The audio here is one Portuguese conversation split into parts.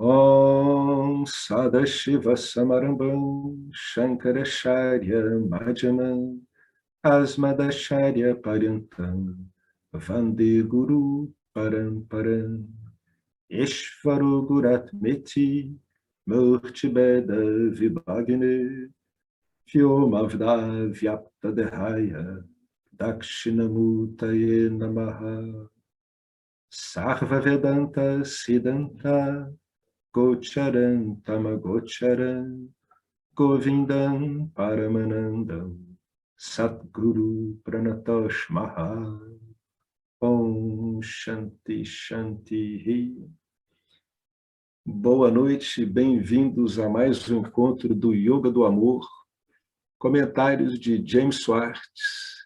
Om Sadashiva Samarambam Shankaracharya Madhyamam Asmadacharya Paryantam Vande Guru Paramparam Ishvaro Guratmeti Murtibeda Vibhagne Vyomavda Vyaptadehaya Dakshinamutaye Namaha Sarva Vedanta Siddhanta Gocharan Tamagocharan Govindam Paramanandam Satguru Pranatosh Maha Om Shanti Shanti. Boa noite, bem-vindos a mais um encontro do Yoga do Amor, comentários de James Swartz,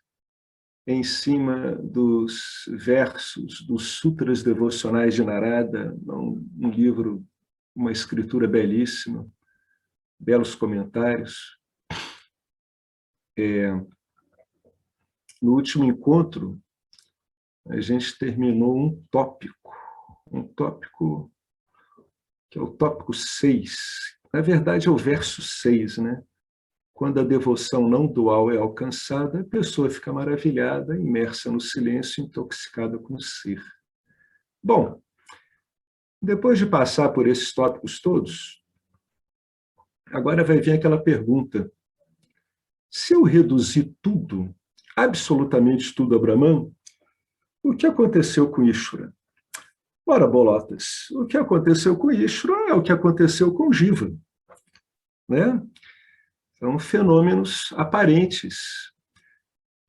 em cima dos versos dos Sutras Devocionais de Narada, um livro, uma escritura belíssima, belos comentários. No último encontro, a gente terminou um tópico que é o tópico 6. Na verdade, é o verso 6, né? Quando a devoção não dual é alcançada, a pessoa fica maravilhada, imersa no silêncio, intoxicada com o ser. Bom, depois de passar por esses tópicos todos, agora vai vir aquela pergunta: se eu reduzir tudo, absolutamente tudo a Brahman, o que aconteceu com Ishvara? Ora, bolotas, o que aconteceu com Ishvara é o que aconteceu com Jiva, né? São fenômenos aparentes,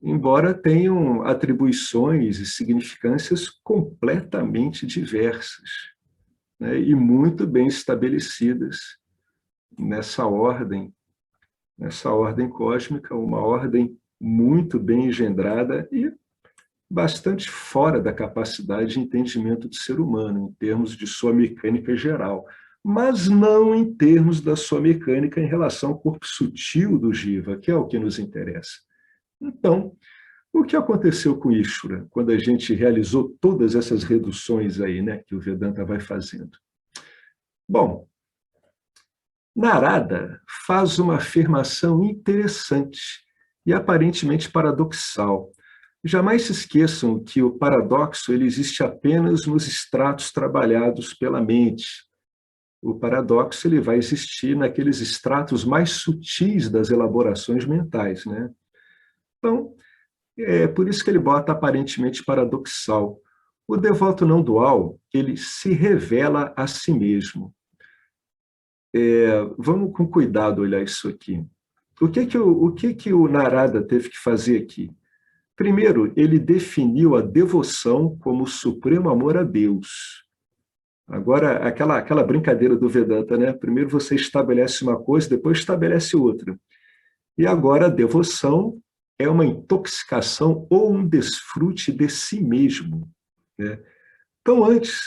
embora tenham atribuições e significâncias completamente diversas, né? E muito bem estabelecidas nessa ordem cósmica, uma ordem muito bem engendrada e bastante fora da capacidade de entendimento do ser humano, em termos de sua mecânica geral, mas não em termos da sua mecânica em relação ao corpo sutil do Jiva, que é o que nos interessa. Então, o que aconteceu com Ishvara, quando a gente realizou todas essas reduções aí, né, que o Vedanta vai fazendo? Bom, Narada faz uma afirmação interessante e aparentemente paradoxal. Jamais se esqueçam que o paradoxo ele existe apenas nos estratos trabalhados pela mente. O paradoxo ele vai existir naqueles estratos mais sutis das elaborações mentais, né? Então, é por isso que ele bota aparentemente paradoxal. O devoto não dual, ele se revela a si mesmo. Vamos com cuidado olhar isso aqui. O que o Narada teve que fazer aqui? Primeiro, ele definiu a devoção como o supremo amor a Deus. Agora, aquela brincadeira do Vedanta, né? Primeiro você estabelece uma coisa, depois estabelece outra. E agora a devoção é uma intoxicação ou um desfrute de si mesmo, né? Então, antes,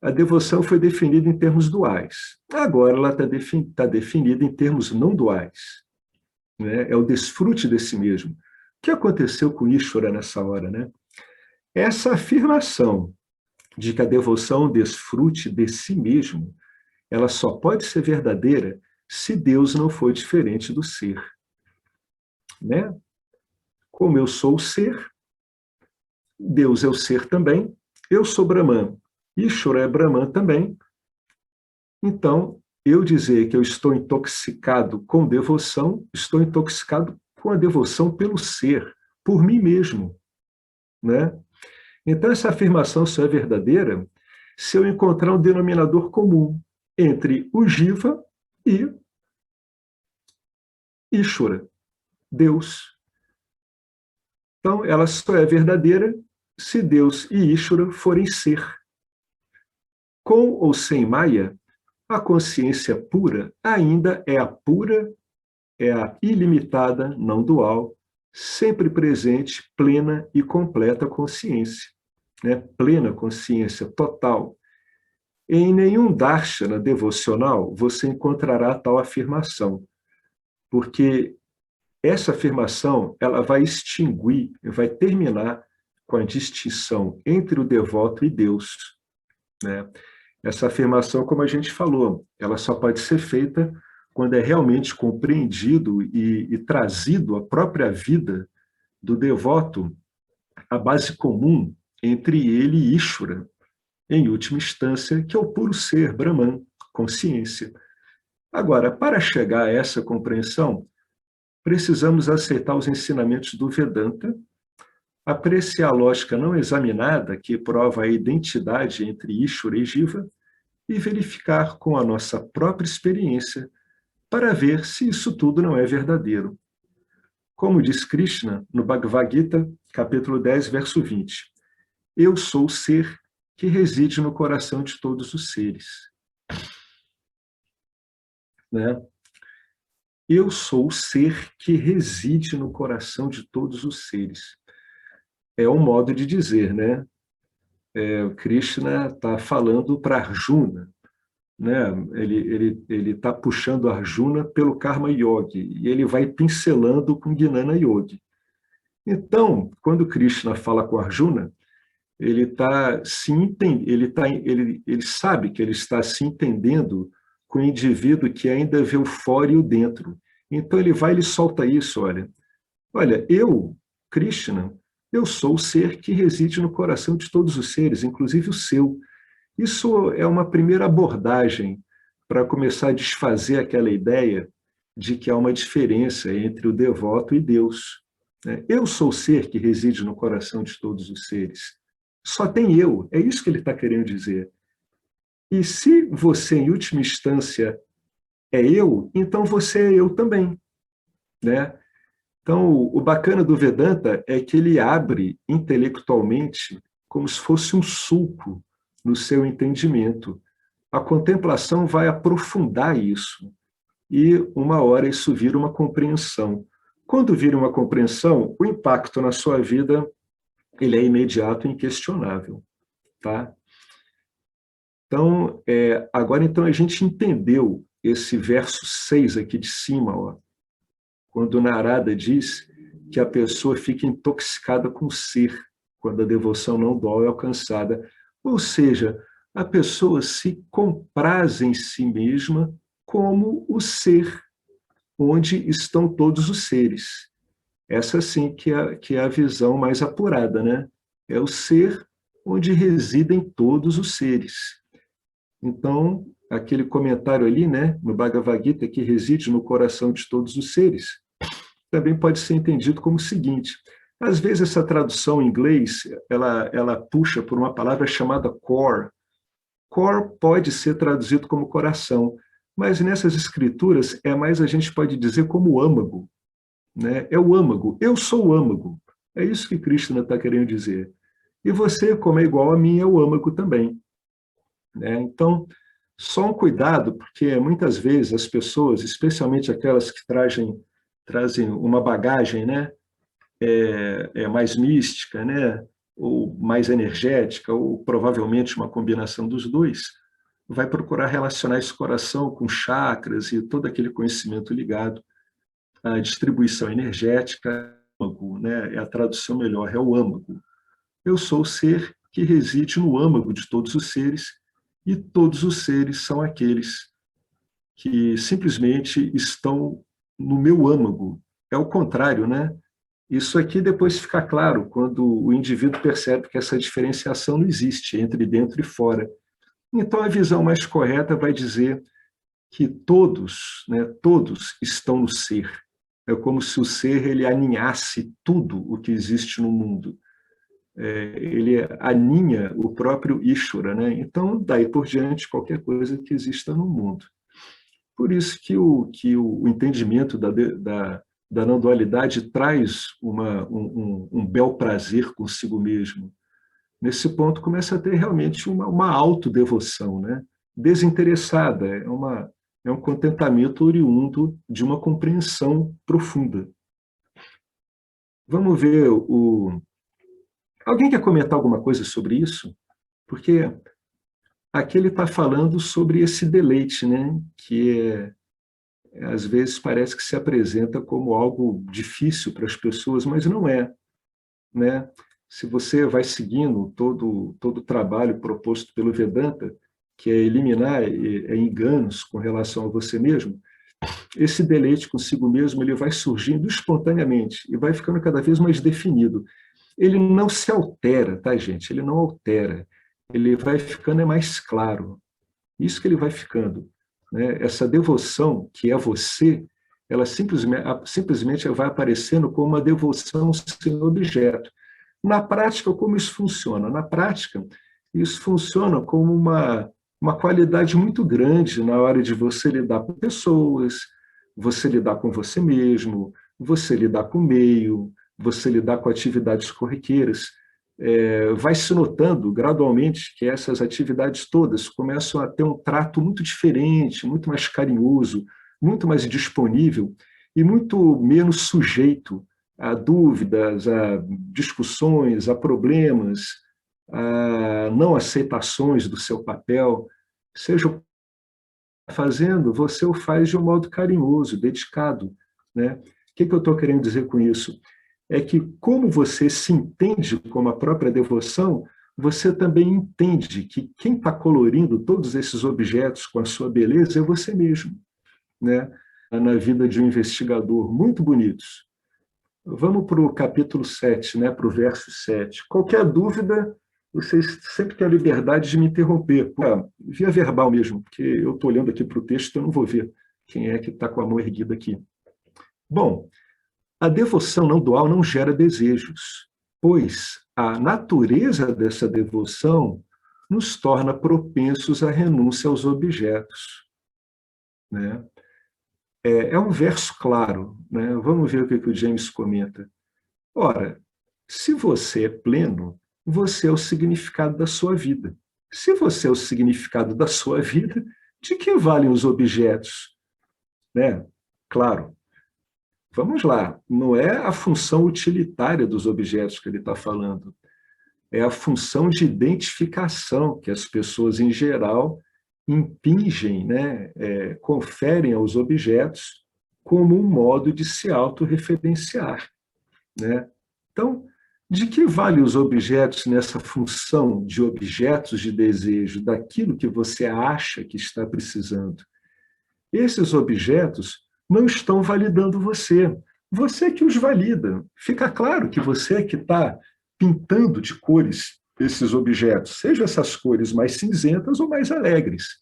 a devoção foi definida em termos duais. Agora ela está definida em termos não duais, né? É o desfrute de si mesmo. O que aconteceu com Ishvara nessa hora, né? Essa afirmação de que a devoção desfrute de si mesmo, ela só pode ser verdadeira se Deus não for diferente do ser, né? Como eu sou o ser, Deus é o ser também, eu sou Brahman, Ishvara é Brahman também. Então, eu dizer que eu estou intoxicado com devoção, estou intoxicado com a devoção pelo ser, por mim mesmo, né? Então, essa afirmação só é verdadeira se eu encontrar um denominador comum entre o Jiva e Ishvara, Deus. Então, ela só é verdadeira se Deus e Ishvara forem ser. Com ou sem Maya, a consciência pura ainda é a pura, é a ilimitada, não dual, sempre presente, plena e completa consciência, né? Plena consciência total. Em nenhum darshana devocional você encontrará tal afirmação, porque essa afirmação ela vai extinguir, vai terminar com a distinção entre o devoto e Deus, né? Essa afirmação, como a gente falou, ela só pode ser feita quando é realmente compreendido e trazido à própria vida do devoto a base comum entre ele e Ishvara, em última instância, que é o puro ser, Brahman, consciência. Agora, para chegar a essa compreensão, precisamos aceitar os ensinamentos do Vedanta, apreciar a lógica não examinada, que prova a identidade entre Ishvara e Jiva, e verificar com a nossa própria experiência para ver se isso tudo não é verdadeiro. Como diz Krishna no Bhagavad Gita, capítulo 10, verso 20, eu sou o ser que reside no coração de todos os seres. Né? Eu sou o ser que reside no coração de todos os seres. É um modo de dizer, né? Krishna está falando para Arjuna, né? Ele está puxando Arjuna pelo Karma Yogi, e ele vai pincelando com Gnana Yogi. Então, quando Krishna fala com Arjuna, ele sabe que ele está se entendendo com o indivíduo que ainda vê o fora e o dentro. Então ele vai e ele solta isso, olha, eu, Krishna, eu sou o ser que reside no coração de todos os seres, inclusive o seu. Isso é uma primeira abordagem para começar a desfazer aquela ideia de que há uma diferença entre o devoto e Deus. Eu sou o ser que reside no coração de todos os seres. Só tem eu, é isso que ele está querendo dizer. E se você, em última instância, é eu, então você é eu também. Né? Então, o bacana do Vedanta é que ele abre intelectualmente como se fosse um sulco no seu entendimento. A contemplação vai aprofundar isso, e uma hora isso vira uma compreensão. Quando vira uma compreensão, o impacto na sua vida ele é imediato e inquestionável. Tá? Então, agora então a gente entendeu esse verso 6 aqui de cima, quando Narada diz que a pessoa fica intoxicada com o ser, quando a devoção não dual é alcançada. Ou seja, a pessoa se compraz em si mesma como o ser, onde estão todos os seres. Essa sim que é a visão mais apurada, né? É o ser onde residem todos os seres. Então, aquele comentário ali, né, no Bhagavad Gita, que reside no coração de todos os seres, também pode ser entendido como o seguinte: às vezes essa tradução em inglês, ela puxa por uma palavra chamada core. Core pode ser traduzido como coração, mas nessas escrituras mais a gente pode dizer como âmago. Né? É o âmago, eu sou o âmago. É isso que Krishna está querendo dizer. E você, como é igual a mim, é o âmago também. Né? Então, só um cuidado, porque muitas vezes as pessoas, especialmente aquelas que trazem uma bagagem, né, mais mística, né, ou mais energética, ou provavelmente uma combinação dos dois, vai procurar relacionar esse coração com chakras e todo aquele conhecimento ligado à distribuição energética, né, é a tradução melhor, é o âmago. Eu sou o ser que reside no âmago de todos os seres, e todos os seres são aqueles que simplesmente estão no meu âmago. É o contrário, né? Isso aqui depois fica claro quando o indivíduo percebe que essa diferenciação não existe entre dentro e fora. Então, a visão mais correta vai dizer que todos, né, todos estão no ser. É como se o ser ele aninhasse tudo o que existe no mundo. Ele aninha o próprio Ishvara, né? Então, daí por diante, qualquer coisa que exista no mundo. Por isso que o entendimento da não dualidade traz um bel prazer consigo mesmo. Nesse ponto, começa a ter realmente uma autodevoção, né? Desinteressada, é um contentamento oriundo de uma compreensão profunda. Vamos ver Alguém quer comentar alguma coisa sobre isso? Porque aqui ele está falando sobre esse deleite, né? Que às vezes parece que se apresenta como algo difícil para as pessoas, mas não é, né? Se você vai seguindo todo o trabalho proposto pelo Vedanta, que é eliminar enganos com relação a você mesmo, esse deleite consigo mesmo ele vai surgindo espontaneamente e vai ficando cada vez mais definido. Ele não se altera, tá, gente? Ele não altera. Ele vai ficando mais claro. Isso que ele vai ficando. Né? Essa devoção, que é você, ela simplesmente vai aparecendo como uma devoção sem objeto. Na prática, como isso funciona? Na prática, isso funciona como uma qualidade muito grande na hora de você lidar com pessoas, você lidar com você mesmo, você lidar com o meio, você lidar com atividades corriqueiras. Vai se notando gradualmente que essas atividades todas começam a ter um trato muito diferente, muito mais carinhoso, muito mais disponível e muito menos sujeito a dúvidas, a discussões, a problemas, a não aceitações do seu papel. Seja o que está fazendo, você o faz de um modo carinhoso, dedicado. Né? O que eu estou querendo dizer com isso? É que, como você se entende como a própria devoção, você também entende que quem está colorindo todos esses objetos com a sua beleza é você mesmo. Né? Na vida de um investigador, muito bonitos. Vamos para o capítulo 7, né, para o verso 7. Qualquer dúvida, vocês sempre têm a liberdade de me interromper. Via verbal mesmo, porque eu estou olhando aqui para o texto e eu não vou ver quem é que está com a mão erguida aqui. Bom, a devoção não dual não gera desejos, pois a natureza dessa devoção nos torna propensos à renúncia aos objetos. Né? É um verso claro. Né? Vamos ver o que o James comenta. Ora, se você é pleno, você é o significado da sua vida. Se você é o significado da sua vida, de que valem os objetos? Né? Claro, vamos lá, não é a função utilitária dos objetos que ele está falando, é a função de identificação que as pessoas, em geral, impingem, né, conferem aos objetos como um modo de se autorreferenciar. Né? Então, de que vale os objetos nessa função de objetos de desejo, daquilo que você acha que está precisando? Esses objetos não estão validando você. Você que os valida. Fica claro que você é que está pintando de cores esses objetos, sejam essas cores mais cinzentas ou mais alegres.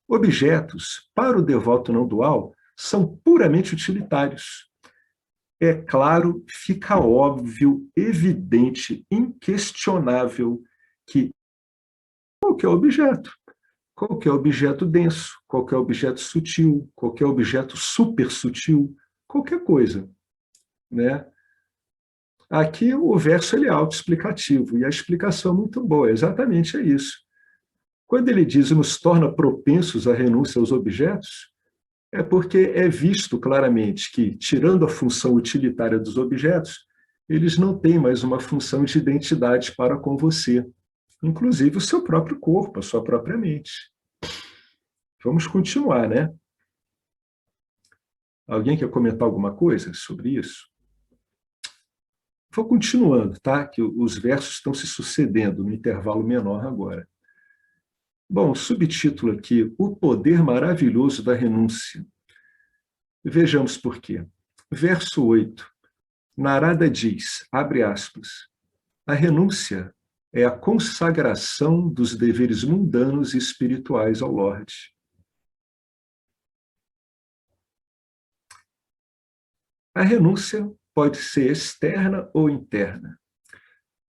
Objetos, para o devoto não dual, são puramente utilitários. É claro, fica óbvio, evidente, inquestionável que qualquer objeto, qualquer objeto denso, qualquer objeto sutil, qualquer objeto super sutil, qualquer coisa. Né? Aqui o verso ele é autoexplicativo, e a explicação é muito boa, exatamente é isso. Quando ele diz nos torna propensos à renúncia aos objetos, é porque é visto claramente que, tirando a função utilitária dos objetos, eles não têm mais uma função de identidade para com você, inclusive o seu próprio corpo, a sua própria mente. Vamos continuar, né? Alguém quer comentar alguma coisa sobre isso? Vou continuando, tá? Que os versos estão se sucedendo no intervalo menor agora. Bom, subtítulo aqui, o poder maravilhoso da renúncia. Vejamos por quê. Verso 8. Narada diz, abre aspas, a renúncia é a consagração dos deveres mundanos e espirituais ao Lorde. A renúncia pode ser externa ou interna.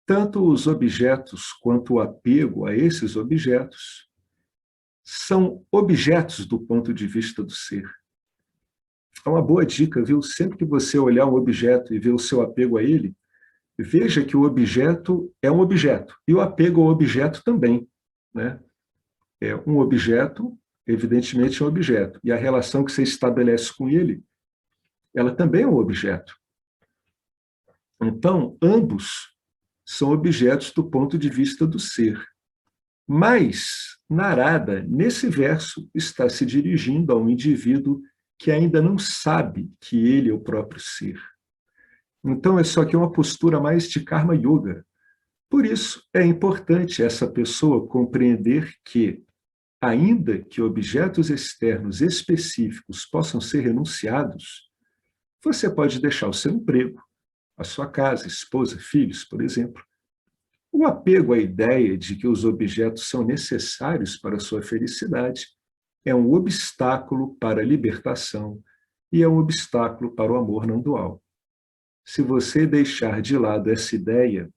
Tanto os objetos quanto o apego a esses objetos são objetos do ponto de vista do ser. É uma boa dica, viu? Sempre que você olhar um objeto e ver o seu apego a ele, veja que o objeto é um objeto, e o apego ao objeto também. Né? É um objeto, evidentemente é um objeto, e a relação que você estabelece com ele, ela também é um objeto. Então, ambos são objetos do ponto de vista do ser. Mas, Narada, nesse verso, está se dirigindo a um indivíduo que ainda não sabe que ele é o próprio ser. Então, isso aqui é uma postura mais de Karma Yoga. Por isso, é importante essa pessoa compreender que ainda que objetos externos específicos possam ser renunciados, você pode deixar o seu emprego, a sua casa, esposa, filhos, por exemplo. O apego à ideia de que os objetos são necessários para a sua felicidade é um obstáculo para a libertação e é um obstáculo para o amor não dual. Se você deixar de lado essa ideia,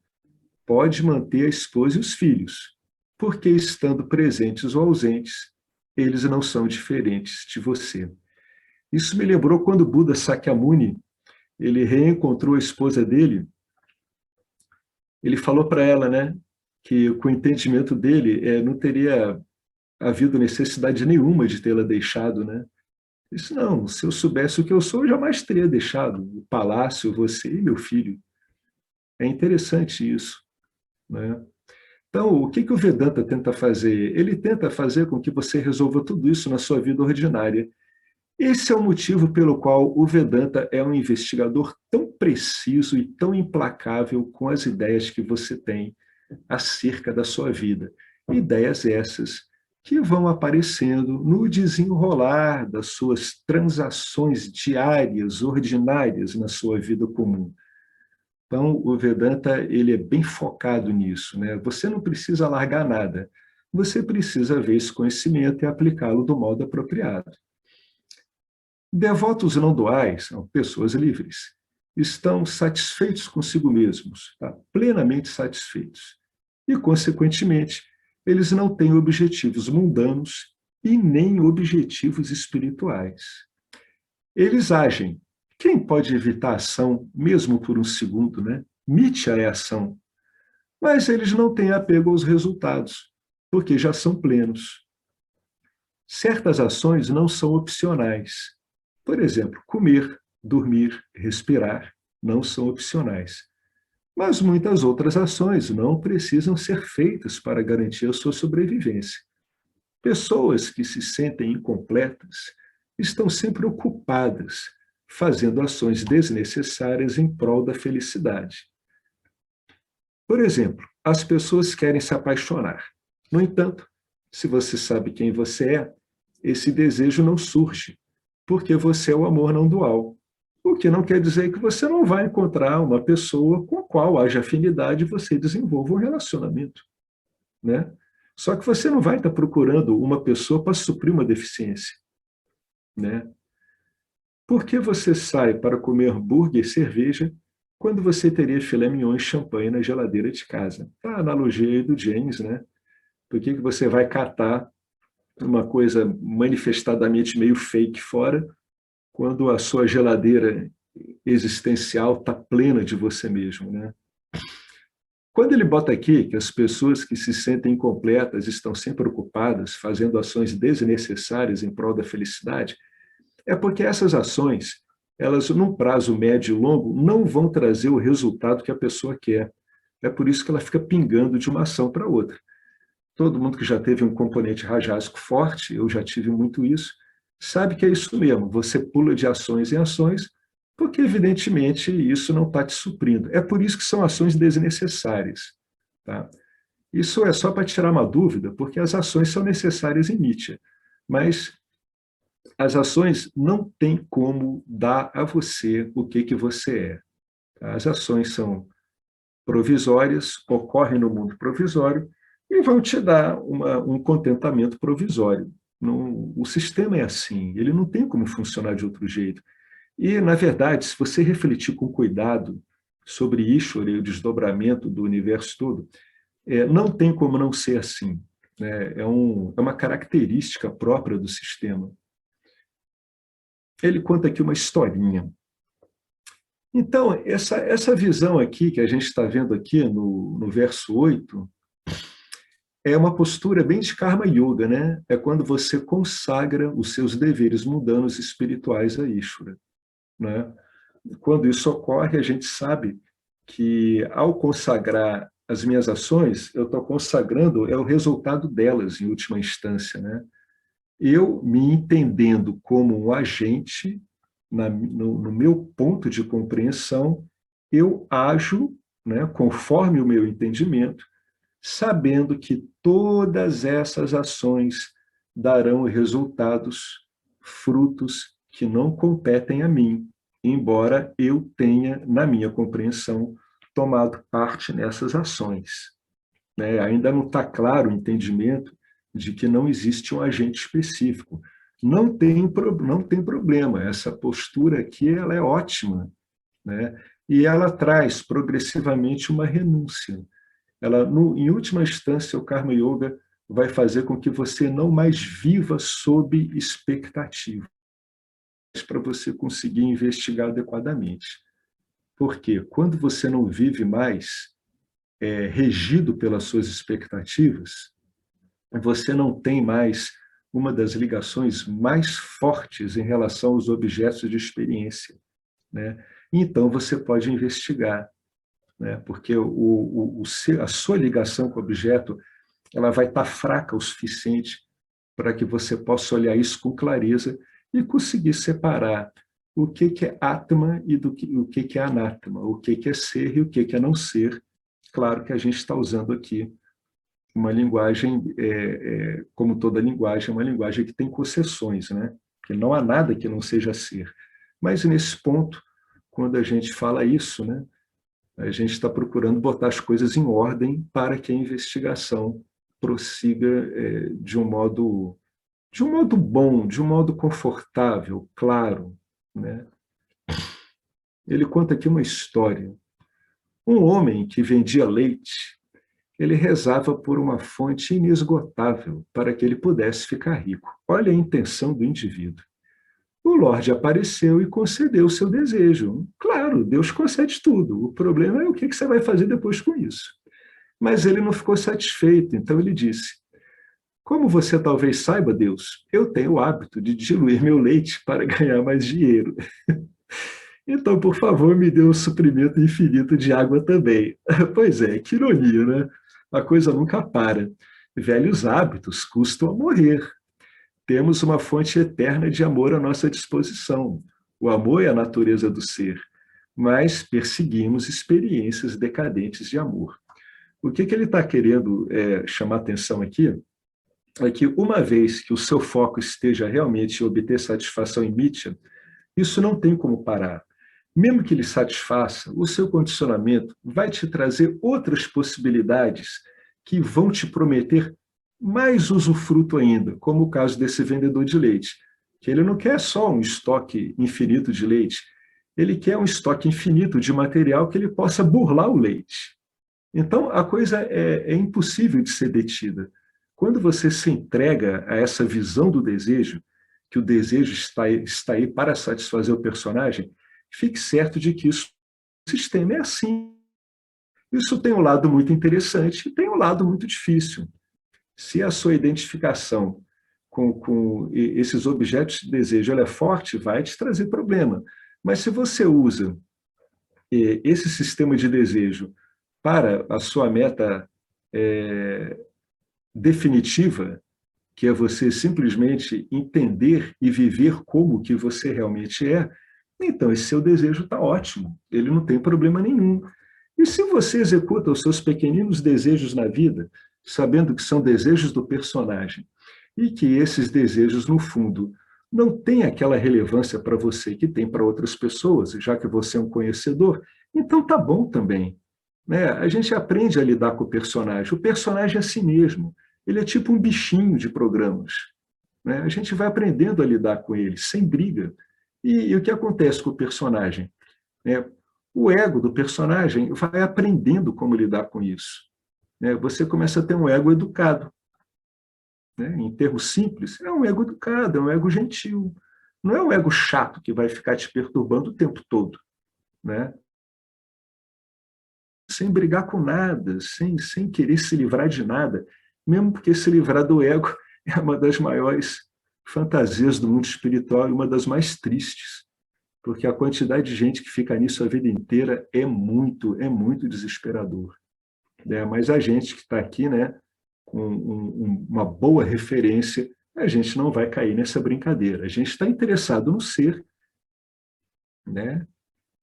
pode manter a esposa e os filhos, porque estando presentes ou ausentes, eles não são diferentes de você. Isso me lembrou quando Buda Sakyamuni, ele reencontrou a esposa dele, ele falou para ela, né, que com o entendimento dele, não teria havido necessidade nenhuma de tê-la deixado, né? Disse, não, se eu soubesse o que eu sou, eu jamais teria deixado o palácio, você e meu filho. É interessante isso, né? Então, o que o Vedanta tenta fazer? Ele tenta fazer com que você resolva tudo isso na sua vida ordinária. Esse é o motivo pelo qual o Vedanta é um investigador tão preciso e tão implacável com as ideias que você tem acerca da sua vida. Ideias essas que vão aparecendo no desenrolar das suas transações diárias, ordinárias na sua vida comum. Então, o Vedanta ele é bem focado nisso, né? Você não precisa largar nada, você precisa ver esse conhecimento e aplicá-lo do modo apropriado. Devotos não duais, são pessoas livres, estão satisfeitos consigo mesmos, tá? Plenamente satisfeitos. E, consequentemente, eles não têm objetivos mundanos e nem objetivos espirituais. Eles agem. Quem pode evitar a ação, mesmo por um segundo, né? Mitya é ação. Mas eles não têm apego aos resultados, porque já são plenos. Certas ações não são opcionais. Por exemplo, comer, dormir, respirar não são opcionais. Mas muitas outras ações não precisam ser feitas para garantir a sua sobrevivência. Pessoas que se sentem incompletas estão sempre ocupadas, fazendo ações desnecessárias em prol da felicidade. Por exemplo, as pessoas querem se apaixonar. No entanto, se você sabe quem você é, esse desejo não surge, porque você é o amor não dual. O que não quer dizer que você não vai encontrar uma pessoa com a qual haja afinidade e você desenvolva um relacionamento, né? Só que você não vai estar procurando uma pessoa para suprir uma deficiência, né? Por que você sai para comer hambúrguer e cerveja quando você teria filé mignon e champanhe na geladeira de casa? A analogia aí do James, né? Por que você vai catar uma coisa manifestadamente meio fake fora, quando a sua geladeira existencial está plena de você mesmo, né? Quando ele bota aqui que as pessoas que se sentem incompletas estão sempre ocupadas, fazendo ações desnecessárias em prol da felicidade, é porque essas ações, elas, num prazo médio e longo, não vão trazer o resultado que a pessoa quer. É por isso que ela fica pingando de uma ação para outra. Todo mundo que já teve um componente rajásico forte, eu já tive muito isso, sabe que é isso mesmo, você pula de ações em ações, porque evidentemente isso não está te suprindo. É por isso que são ações desnecessárias. Tá? Isso é só para tirar uma dúvida, porque as ações são necessárias em Nietzsche, mas as ações não têm como dar a você o que você é. Tá? As ações são provisórias, ocorrem no mundo provisório, e vão te dar um contentamento provisório. Não, o sistema é assim, ele não tem como funcionar de outro jeito. E, na verdade, se você refletir com cuidado sobre Ishvara e o desdobramento do universo todo, não tem como não ser assim. Né? É uma característica própria do sistema. Ele conta aqui uma historinha. Então, essa visão aqui, que a gente está vendo aqui no verso 8, é uma postura bem de Karma Yoga, né? É quando você consagra os seus deveres mundanos espirituais a Ishvara, né? Quando isso ocorre, a gente sabe que, ao consagrar as minhas ações, eu estou consagrando o resultado delas, em última instância, né? Eu me entendendo como um agente, no meu ponto de compreensão, eu ajo, né, conforme o meu entendimento, sabendo que todas essas ações darão resultados, frutos que não competem a mim, embora eu tenha, na minha compreensão, tomado parte nessas ações. Né? Ainda não está claro o entendimento de que não existe um agente específico. Não tem problema, essa postura aqui ela é ótima, né? E ela traz progressivamente uma renúncia. Ela, em última instância, o Karma Yoga vai fazer com que você não mais viva sob expectativa, para você conseguir investigar adequadamente. Porque quando você não vive mais regido pelas suas expectativas, você não tem mais uma das ligações mais fortes em relação aos objetos de experiência, né? Então você pode investigar, né? Porque a sua ligação com o objeto ela vai estar fraca o suficiente para que você possa olhar isso com clareza e conseguir separar o que é Atma e o que é Anatma, o que é ser e o que é não ser. Claro que a gente está usando aqui uma linguagem, como toda linguagem, uma linguagem que tem concessões, né? Que não há nada que não seja ser. Mas nesse ponto, quando a gente fala isso, né, a gente está procurando botar as coisas em ordem para que a investigação prossiga de um modo bom, de um modo confortável, claro, né? Ele conta aqui uma história. Um homem que vendia leite, ele rezava por uma fonte inesgotável para que ele pudesse ficar rico. Olha a intenção do indivíduo. O Lorde apareceu e concedeu o seu desejo. Claro, Deus concede tudo. O problema é o que você vai fazer depois com isso. Mas ele não ficou satisfeito, então ele disse: como você talvez saiba, Deus, eu tenho o hábito de diluir meu leite para ganhar mais dinheiro. Então, por favor, me dê um suprimento infinito de água também. Pois é, que ironia, né? A coisa nunca para. Velhos hábitos custam a morrer. Temos uma fonte eterna de amor à nossa disposição. O amor é a natureza do ser, mas perseguimos experiências decadentes de amor. O que ele está querendo chamar atenção aqui é que, uma vez que o seu foco esteja realmente em obter satisfação em Mithya, isso não tem como parar. Mesmo que ele satisfaça, o seu condicionamento vai te trazer outras possibilidades que vão te prometer mais usufruto ainda, como o caso desse vendedor de leite, que ele não quer só um estoque infinito de leite, ele quer um estoque infinito de material que ele possa burlar o leite. Então, a coisa é impossível de ser detida. Quando você se entrega a essa visão do desejo, que o desejo está aí para satisfazer o personagem, fique certo de que isso, o sistema é assim. Isso tem um lado muito interessante e tem um lado muito difícil. Se a sua identificação com esses objetos de desejo ela é forte, vai te trazer problema. Mas se você usa esse sistema de desejo para a sua meta definitiva, que é você simplesmente entender e viver como que você realmente é, então esse seu desejo está ótimo, ele não tem problema nenhum. E se você executa os seus pequeninos desejos na vida, sabendo que são desejos do personagem, e que esses desejos, no fundo, não têm aquela relevância para você que tem para outras pessoas, já que você é um conhecedor, então tá bom também. Né? A gente aprende a lidar com o personagem é assim mesmo, ele é tipo um bichinho de programas. Né? A gente vai aprendendo a lidar com ele, sem briga. E o que acontece com o personagem? O ego do personagem vai aprendendo como lidar com isso. Você começa a ter um ego educado. Em termos simples, é um ego educado, é um ego gentil. Não é um ego chato que vai ficar te perturbando o tempo todo. Né? Sem brigar com nada, sem querer se livrar de nada, mesmo porque se livrar do ego é uma das maiores fantasias do mundo espiritual e uma das mais tristes, porque a quantidade de gente que fica nisso a vida inteira é muito desesperador. Mas a gente que está aqui, né, com uma boa referência, a gente não vai cair nessa brincadeira. A gente está interessado no ser, né,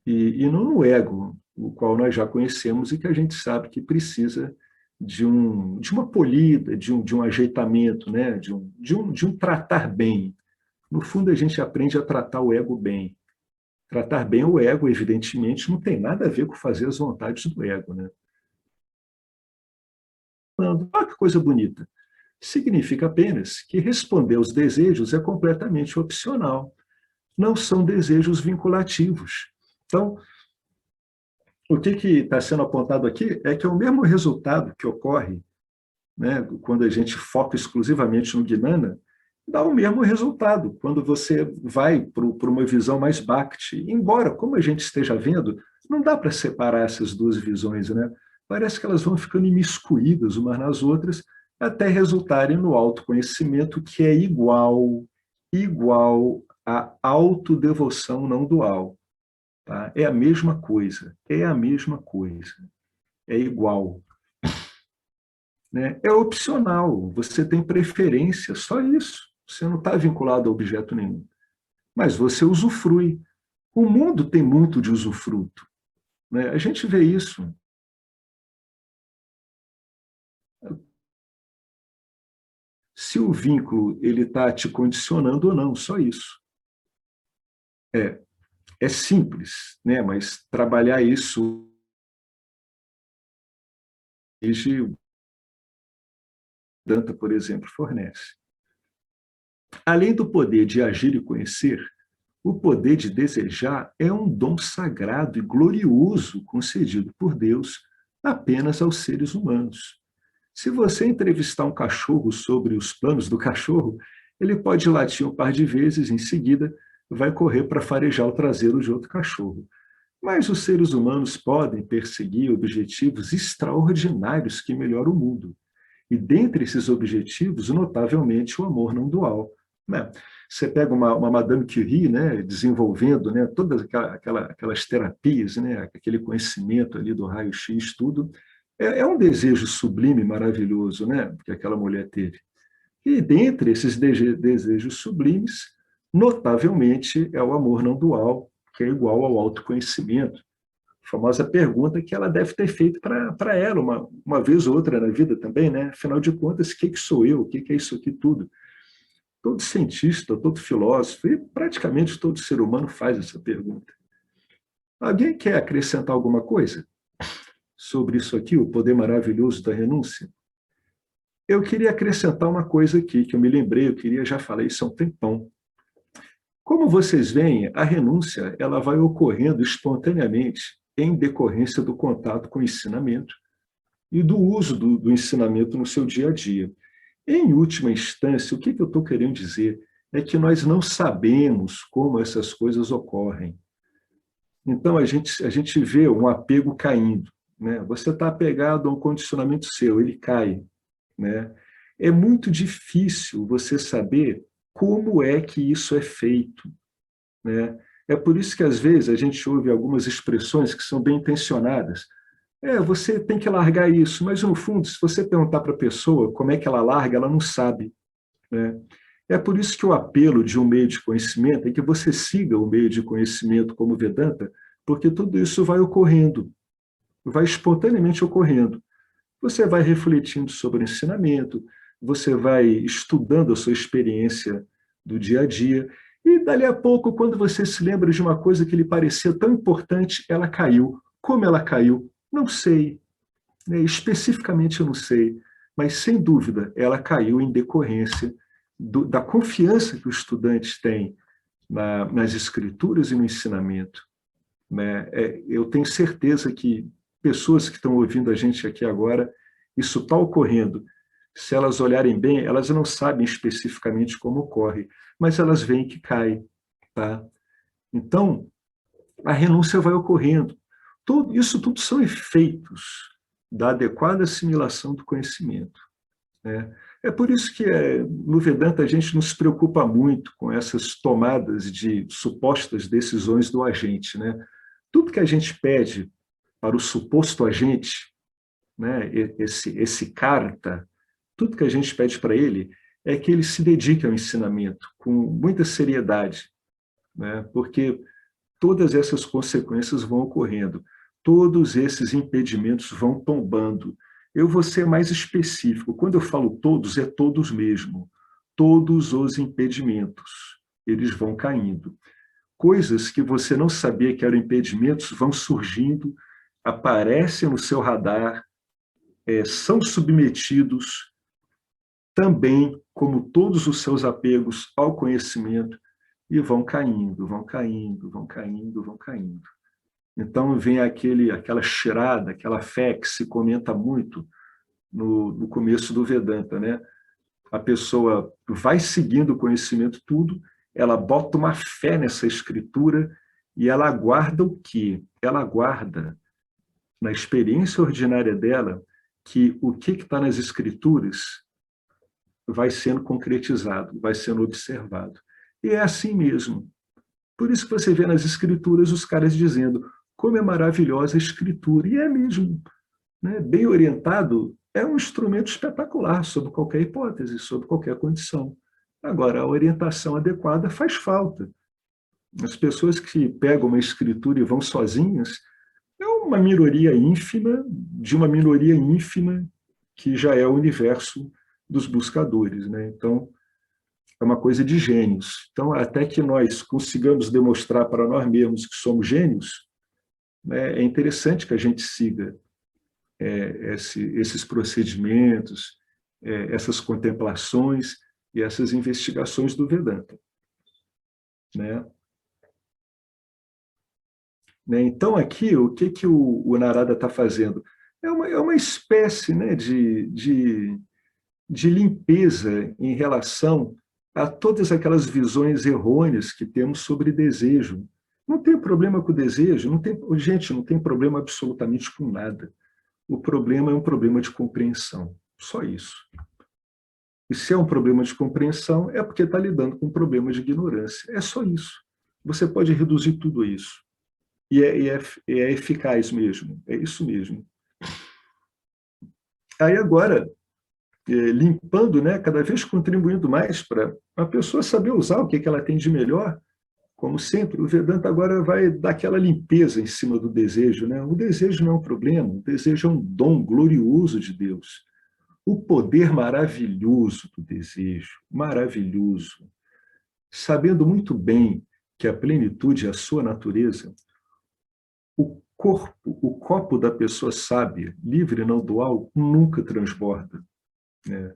e não no ego, o qual nós já conhecemos e que a gente sabe que precisa de uma polida, de um ajeitamento, né? De um tratar bem. No fundo, a gente aprende a tratar o ego bem. Tratar bem o ego, evidentemente, não tem nada a ver com fazer as vontades do ego, né? Olha que coisa bonita. Significa apenas que responder aos desejos é completamente opcional. Não são desejos vinculativos. Então, o que está sendo apontado aqui é que é o mesmo resultado que ocorre, né, quando a gente foca exclusivamente no Gnana, dá o mesmo resultado quando você vai para uma visão mais Bhakti. Embora, como a gente esteja vendo, não dá para separar essas duas visões, né? Parece que elas vão ficando imiscuídas umas nas outras, até resultarem no autoconhecimento, que é igual à autodevoção não dual. Tá? É a mesma coisa, é igual. Né? É opcional, você tem preferência, só isso. Você não está vinculado a objeto nenhum. Mas você usufrui. O mundo tem muito de usufruto. Né? A gente vê isso. Se o vínculo ele está te condicionando ou não, só isso. É simples, né? Mas trabalhar isso hoje, Danta, por exemplo, fornece. Além do poder de agir e conhecer, o poder de desejar é um dom sagrado e glorioso concedido por Deus apenas aos seres humanos. Se você entrevistar um cachorro sobre os planos do cachorro, ele pode latir um par de vezes, em seguida vai correr para farejar o traseiro de outro cachorro. Mas os seres humanos podem perseguir objetivos extraordinários que melhoram o mundo. E dentre esses objetivos, notavelmente, o amor não dual. Né? Você pega uma Madame Curie, né, desenvolvendo, né, todas aquelas terapias, né, aquele conhecimento ali do raio-x, tudo, é um desejo sublime, maravilhoso, né, que aquela mulher teve. E dentre esses desejos sublimes, notavelmente, é o amor não dual, que é igual ao autoconhecimento. A famosa pergunta que ela deve ter feito para ela uma vez ou outra na vida também, né? Afinal de contas, o que sou eu? O que é isso aqui tudo? Todo cientista, todo filósofo e praticamente todo ser humano faz essa pergunta. Alguém quer acrescentar alguma coisa sobre isso aqui, o poder maravilhoso da renúncia? Eu queria acrescentar uma coisa aqui que eu me lembrei, já falei isso há um tempão. Como vocês veem, a renúncia ela vai ocorrendo espontaneamente em decorrência do contato com o ensinamento e do uso do ensinamento no seu dia a dia. Em última instância, o que eu estou querendo dizer é que nós não sabemos como essas coisas ocorrem. Então, a gente vê um apego caindo. Né? Você está apegado a um condicionamento seu, ele cai. Né? É muito difícil você saber como é que isso é feito. Né? É por isso que, às vezes, a gente ouve algumas expressões que são bem intencionadas. Você tem que largar isso, mas, no fundo, se você perguntar para a pessoa como é que ela larga, ela não sabe. Né? É por isso que o apelo de um meio de conhecimento é que você siga o meio de conhecimento como Vedanta, porque tudo isso vai ocorrendo, vai espontaneamente ocorrendo. Você vai refletindo sobre o ensinamento, você vai estudando a sua experiência do dia a dia, e dali a pouco, quando você se lembra de uma coisa que lhe parecia tão importante, ela caiu. Como ela caiu? Não sei. Especificamente eu não sei, mas sem dúvida ela caiu em decorrência da confiança que os estudantes têm nas escrituras e no ensinamento. Né? Eu tenho certeza que pessoas que estão ouvindo a gente aqui agora, isso está ocorrendo. Se elas olharem bem, elas não sabem especificamente como ocorre, mas elas veem que cai. Tá? Então, a renúncia vai ocorrendo. Isso tudo são efeitos da adequada assimilação do conhecimento. Né? É por isso que no Vedanta a gente não se preocupa muito com essas tomadas de supostas decisões do agente. Né? Tudo que a gente pede para o suposto agente, né, esse karta, tudo que a gente pede para ele é que ele se dedique ao ensinamento com muita seriedade, né, porque todas essas consequências vão ocorrendo, todos esses impedimentos vão tombando. eu vou ser mais específico. Quando eu falo todos, é todos mesmo. Todos os impedimentos, eles vão caindo. Coisas que você não sabia que eram impedimentos vão surgindo, aparecem no seu radar, são submetidos também, como todos os seus apegos ao conhecimento, e vão caindo, vão caindo, vão caindo, vão caindo. Então vem aquela cheirada, aquela fé que se comenta muito no começo do Vedanta, né? A pessoa vai seguindo o conhecimento tudo, ela bota uma fé nessa escritura e ela aguarda o quê? Ela aguarda, na experiência ordinária dela, que o que está nas escrituras vai sendo concretizado, vai sendo observado. E é assim mesmo. Por isso que você vê nas escrituras os caras dizendo como é maravilhosa a escritura. E é mesmo. Né? Bem orientado, é um instrumento espetacular, sob qualquer hipótese, sob qualquer condição. Agora, a orientação adequada faz falta. As pessoas que pegam uma escritura e vão sozinhas, é uma minoria ínfima de uma minoria ínfima que já é o universo dos buscadores. Né? Então, é uma coisa de gênios. Então, até que nós consigamos demonstrar para nós mesmos que somos gênios, né, é interessante que a gente siga esses procedimentos, essas contemplações e essas investigações do Vedanta. Né? Então, aqui, o que o Narada está fazendo? É uma espécie, né, de limpeza em relação a todas aquelas visões errôneas que temos sobre desejo. Não tem problema com o desejo, gente, não tem problema absolutamente com nada. O problema é um problema de compreensão, só isso. E se é um problema de compreensão, é porque está lidando com um problema de ignorância. É só isso. Você pode reduzir tudo a isso. E é eficaz mesmo, é isso mesmo. Aí agora, limpando, né, cada vez contribuindo mais para a pessoa saber usar o que ela tem de melhor, como sempre, o Vedanta agora vai dar aquela limpeza em cima do desejo. Né? O desejo não é um problema, o desejo é um dom glorioso de Deus. O poder maravilhoso do desejo, maravilhoso. Sabendo muito bem que a plenitude é a sua natureza, o corpo, o copo da pessoa sábia, livre e não dual, nunca transborda. Né?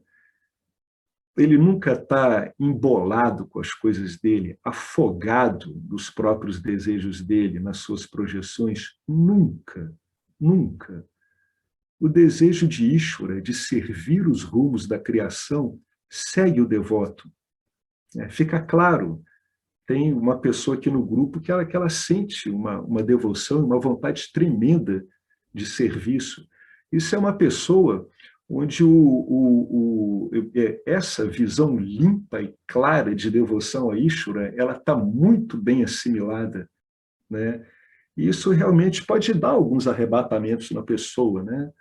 Ele nunca está embolado com as coisas dele, afogado nos próprios desejos dele, nas suas projeções. Nunca, nunca. O desejo de Ishvara, de servir os rumos da criação, segue o devoto. Fica claro, tem uma pessoa aqui no grupo que ela sente uma devoção, uma vontade tremenda de serviço. Isso é uma pessoa onde essa visão limpa e clara de devoção a Ishvara, ela está muito bem assimilada. Né? E isso realmente pode dar alguns arrebatamentos na pessoa, né?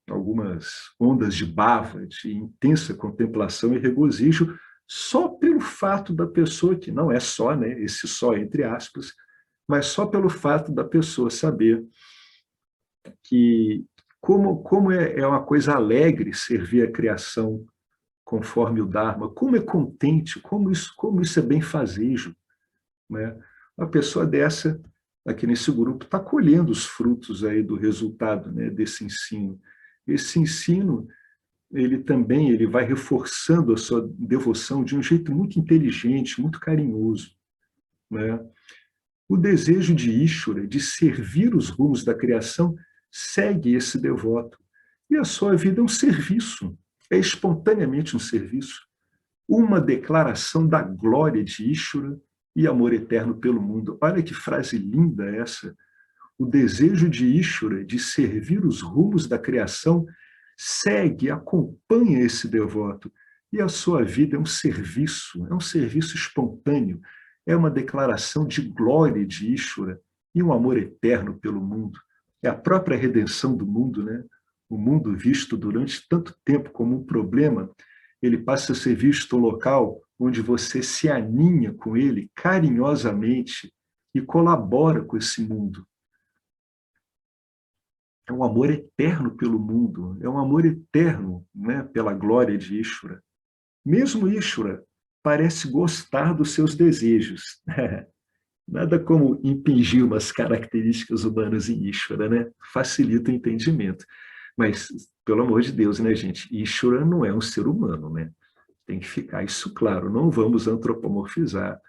Algumas ondas de bava, de intensa contemplação e regozijo, só pelo fato da pessoa, que não é só, né, esse só entre aspas, mas só pelo fato da pessoa saber que como é uma coisa alegre servir a criação conforme o Dharma, como é contente, como isso é benfazejo. Né? Uma pessoa dessa, aqui nesse grupo, está colhendo os frutos aí do resultado, né, desse ensino. Esse ensino, ele vai reforçando a sua devoção de um jeito muito inteligente, muito carinhoso. Né? O desejo de Ishvara, de servir os rumos da criação, segue esse devoto. E a sua vida é um serviço, é espontaneamente um serviço. Uma declaração da glória de Ishvara e amor eterno pelo mundo. Olha que frase linda essa. O desejo de Ishvara de servir os rumos da criação segue, acompanha esse devoto. E a sua vida é um serviço espontâneo, é uma declaração de glória de Ishvara e um amor eterno pelo mundo. É a própria redenção do mundo, né? O mundo visto durante tanto tempo como um problema, ele passa a ser visto um local onde você se aninha com ele carinhosamente e colabora com esse mundo. é um amor eterno pelo mundo, é um amor eterno, né, pela glória de Ishvara. Mesmo Ishvara parece gostar dos seus desejos. Nada como impingir umas características humanas em Ishvara, né? Facilita o entendimento. Mas, pelo amor de Deus, né, gente? Ishvara não é um ser humano, né? Tem que ficar isso claro. Não vamos antropomorfizar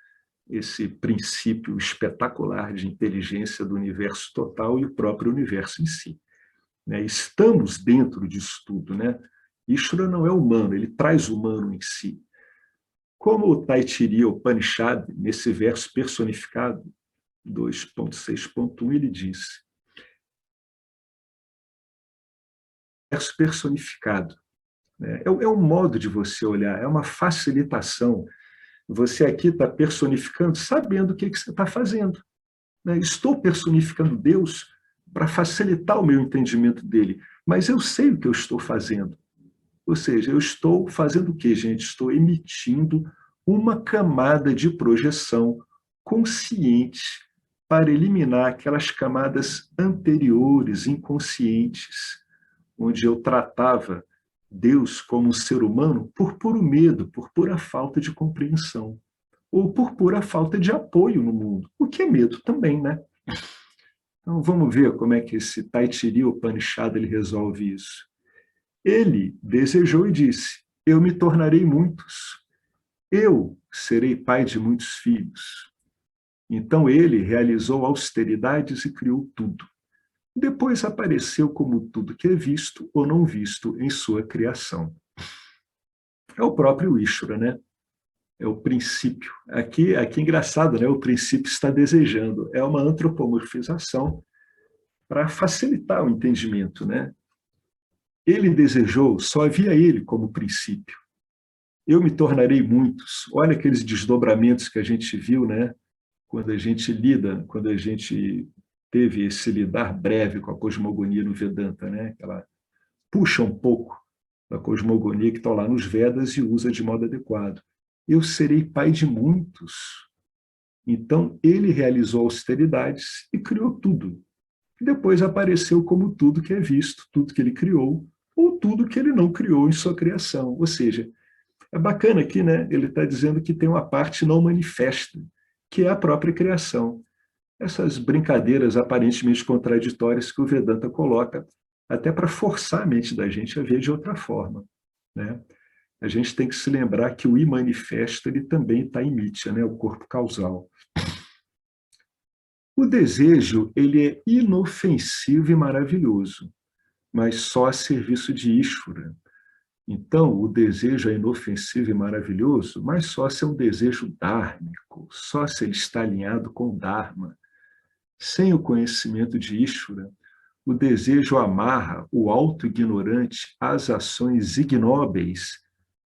esse princípio espetacular de inteligência do universo total e o próprio universo em si. Né? Estamos dentro disso tudo, né? Ishvara não é humano, ele traz o humano em si. Como o Taittiriya Upanishad, nesse verso personificado, 2.6.1, ele diz, verso personificado, né? É um modo de você olhar, é uma facilitação. Você aqui está personificando, sabendo o que você está fazendo. Né? Estou personificando Deus para facilitar o meu entendimento dele, mas eu sei o que eu estou fazendo. Ou seja, eu estou fazendo o quê, gente? Estou emitindo uma camada de projeção consciente para eliminar aquelas camadas anteriores, inconscientes, onde eu tratava Deus como um ser humano por puro medo, por pura falta de compreensão, ou por pura falta de apoio no mundo, o que é medo também, né? Então vamos ver como é que esse Taittiriya Upanishad ele resolve isso. Ele desejou e disse, eu me tornarei muitos, eu serei pai de muitos filhos. Então ele realizou austeridades e criou tudo. Depois apareceu como tudo que é visto ou não visto em sua criação. É o próprio Ishvara, né? É o princípio. Aqui é engraçado, né? O princípio está desejando. É uma antropomorfização para facilitar o entendimento, né? Ele desejou, só havia ele como princípio. Eu me tornarei muitos. Olha aqueles desdobramentos que a gente viu, né? Quando a gente lida, quando a gente teve esse lidar breve com a cosmogonia no Vedanta, né? Ela puxa um pouco da cosmogonia que está lá nos Vedas e usa de modo adequado. Eu serei pai de muitos. Então, ele realizou austeridades e criou tudo. Depois apareceu como tudo que é visto, tudo que ele criou, ou tudo que ele não criou em sua criação. Ou seja, é bacana aqui, né? Ele está dizendo que tem uma parte não manifesta, que é a própria criação. Essas brincadeiras aparentemente contraditórias que o Vedanta coloca, até para forçar a mente da gente a ver de outra forma, né? A gente tem que se lembrar que o imanifesto ele também está em Mitya, né? O corpo causal. O desejo ele é inofensivo e maravilhoso, mas só a serviço de Ishvara. Então, o desejo é inofensivo e maravilhoso, mas só se é um desejo dármico, só se ele está alinhado com o Dharma. Sem o conhecimento de Ishvara, o desejo amarra o auto-ignorante às ações ignóbeis,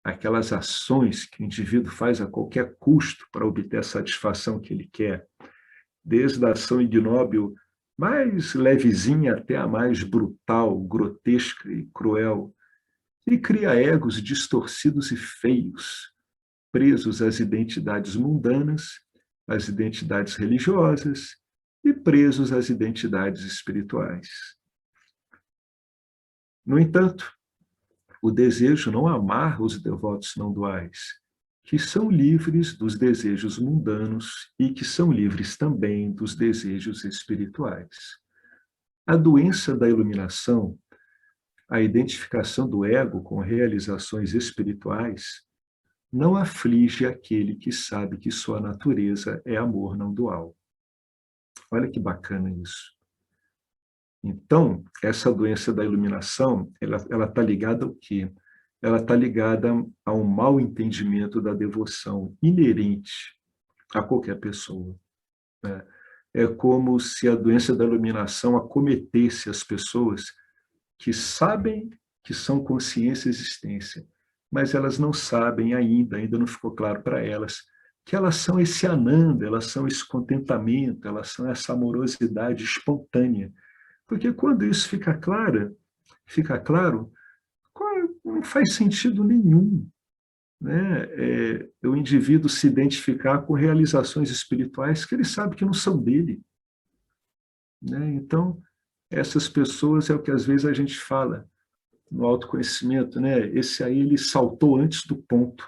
aquelas ações que o indivíduo faz a qualquer custo para obter a satisfação que ele quer, desde a ação ignóbil mais levezinha até a mais brutal, grotesca e cruel, e cria egos distorcidos e feios, presos às identidades mundanas, às identidades religiosas e presos às identidades espirituais. No entanto, o desejo não amarra os devotos não duais, que são livres dos desejos mundanos e que são livres também dos desejos espirituais. A doença da iluminação, a identificação do ego com realizações espirituais, não aflige aquele que sabe que sua natureza é amor não dual. Olha que bacana isso. Então, essa doença da iluminação, ela está ligada ao quê? Ela está ligada a um mau entendimento da devoção inerente a qualquer pessoa, né? É como se a doença da iluminação acometesse as pessoas que sabem que são consciência e existência, mas elas não sabem ainda não ficou claro para elas, que elas são esse ananda, elas são esse contentamento, elas são essa amorosidade espontânea. Porque quando isso fica claro, não faz sentido nenhum, né? O indivíduo se identificar com realizações espirituais que ele sabe que não são dele, né? Então, Essas pessoas é o que às vezes a gente fala no autoconhecimento, né? Esse aí ele saltou antes do ponto,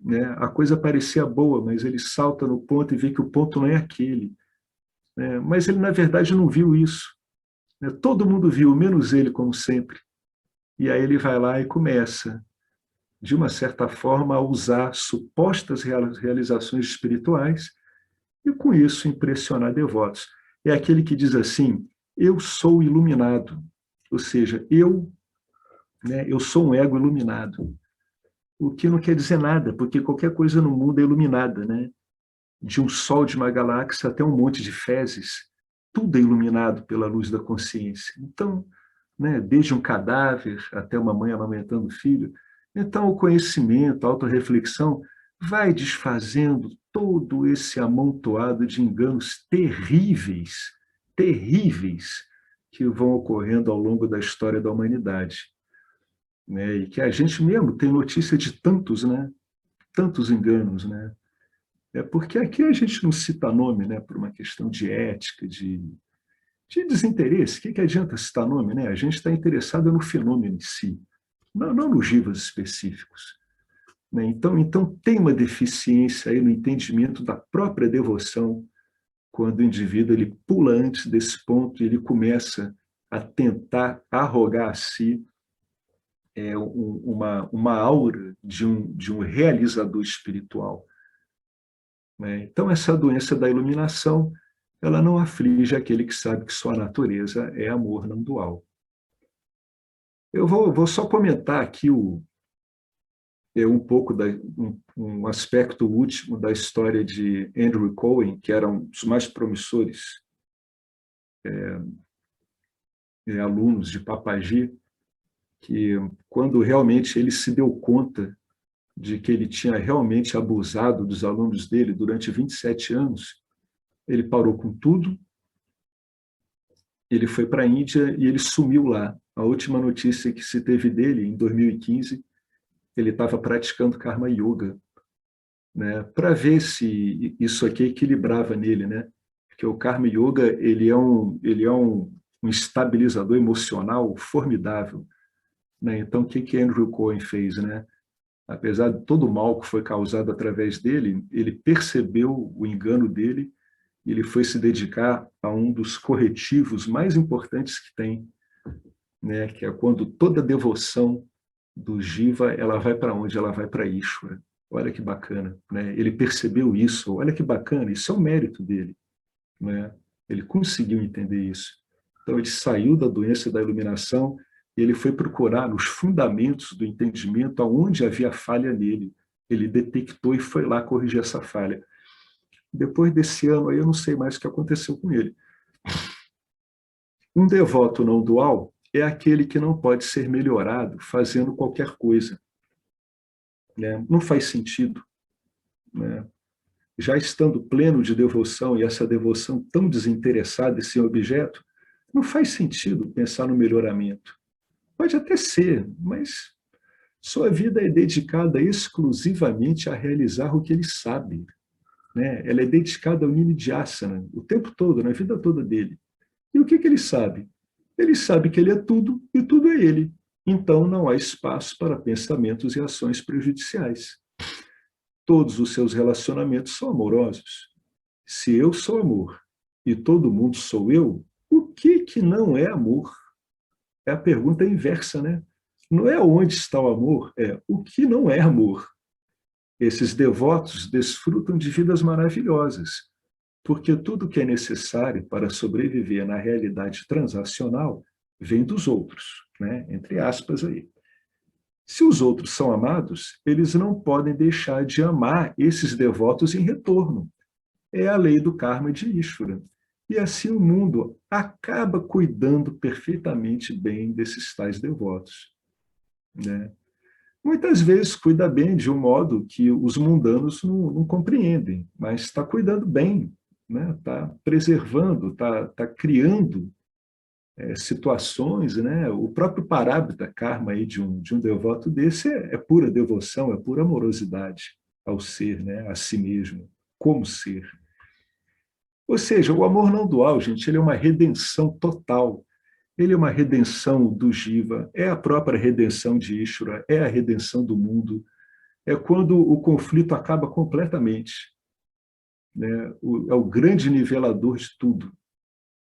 né? A coisa parecia boa, mas ele salta no ponto e vê que o ponto não é aquele, né? Mas ele na verdade não viu isso, né? Todo mundo viu, menos ele, como sempre. E aí ele vai lá e começa, de uma certa forma, a usar supostas realizações espirituais e com isso impressionar devotos. É aquele que diz assim: eu sou iluminado, ou seja, eu sou um ego iluminado. O que não quer dizer nada, porque qualquer coisa no mundo é iluminada, né? De um sol de uma galáxia até um monte de fezes, tudo é iluminado pela luz da consciência. Então, né, desde um cadáver até uma mãe amamentando o filho, então o conhecimento, a autorreflexão vai desfazendo todo esse amontoado de enganos terríveis, terríveis, que vão ocorrendo ao longo da história da humanidade, né? E que a gente mesmo tem notícia de tantos, né? Tantos enganos, né? É porque aqui a gente não cita nome, né? Por uma questão de ética, de desinteresse. O que adianta citar nome, né? A gente está interessado no fenômeno em si, não nos jivas específicos, né? Então tem uma deficiência aí no entendimento da própria devoção quando o indivíduo ele pula antes desse ponto e ele começa a tentar arrogar a si uma aura de um realizador espiritual, né? Então, essa doença da iluminação, ela não aflige aquele que sabe que sua natureza é amor não dual. Eu vou só comentar aqui um pouco um aspecto último da história de Andrew Cohen, que era um dos mais promissores alunos de Papaji, que quando realmente ele se deu conta de que ele tinha realmente abusado dos alunos dele durante 27 anos, ele parou com tudo, ele foi para a Índia e ele sumiu lá. A última notícia que se teve dele, em 2015, ele estava praticando Karma Yoga, né, para ver se isso aqui equilibrava nele, né? Porque o Karma Yoga ele é um estabilizador emocional formidável, né? Então, o que Andrew Cohen fez, né? Apesar de todo o mal que foi causado através dele, ele percebeu o engano dele e ele foi se dedicar a um dos corretivos mais importantes que tem, né? Que é quando toda devoção do Jiva ela vai para onde? Ela vai para Ishvara. Olha que bacana, né? Ele percebeu isso. Olha que bacana, isso é um mérito dele, né? Ele conseguiu entender isso. Então ele saiu da doença da iluminação e ele foi procurar nos fundamentos do entendimento aonde havia falha nele. Ele detectou e foi lá corrigir essa falha. Depois desse ano aí eu não sei mais o que aconteceu com ele. Um devoto não dual é aquele que não pode ser melhorado fazendo qualquer coisa, né? Não faz sentido, né? Já estando pleno de devoção e essa devoção tão desinteressada e sem objeto, não faz sentido pensar no melhoramento. Pode até ser, mas sua vida é dedicada exclusivamente a realizar o que ele sabe, né? Ela é dedicada ao Nidhyasana o tempo todo, na vida toda dele. E o que ele sabe? Ele sabe que ele é tudo e tudo é ele. Então não há espaço para pensamentos e ações prejudiciais. Todos os seus relacionamentos são amorosos. Se eu sou amor e todo mundo sou eu, o que não é amor? É a pergunta inversa, né? Não é onde está o amor, é o que não é amor. Esses devotos desfrutam de vidas maravilhosas, porque tudo que é necessário para sobreviver na realidade transacional vem dos outros, né? Entre aspas aí. Se os outros são amados, eles não podem deixar de amar esses devotos em retorno. É a lei do karma de Ishvara. E assim o mundo acaba cuidando perfeitamente bem desses tais devotos, né? Muitas vezes cuida bem de um modo que os mundanos não compreendem, mas está cuidando bem, né? Está preservando, está criando situações, né? O próprio parabita karma aí de um devoto desse é pura devoção, é pura amorosidade ao ser, né? A si mesmo, como ser. Ou seja, o amor não dual, gente, ele é uma redenção total. Ele é uma redenção do Jiva, é a própria redenção de Ishvara, é a redenção do mundo, é quando o conflito acaba completamente, né? É o grande nivelador de tudo.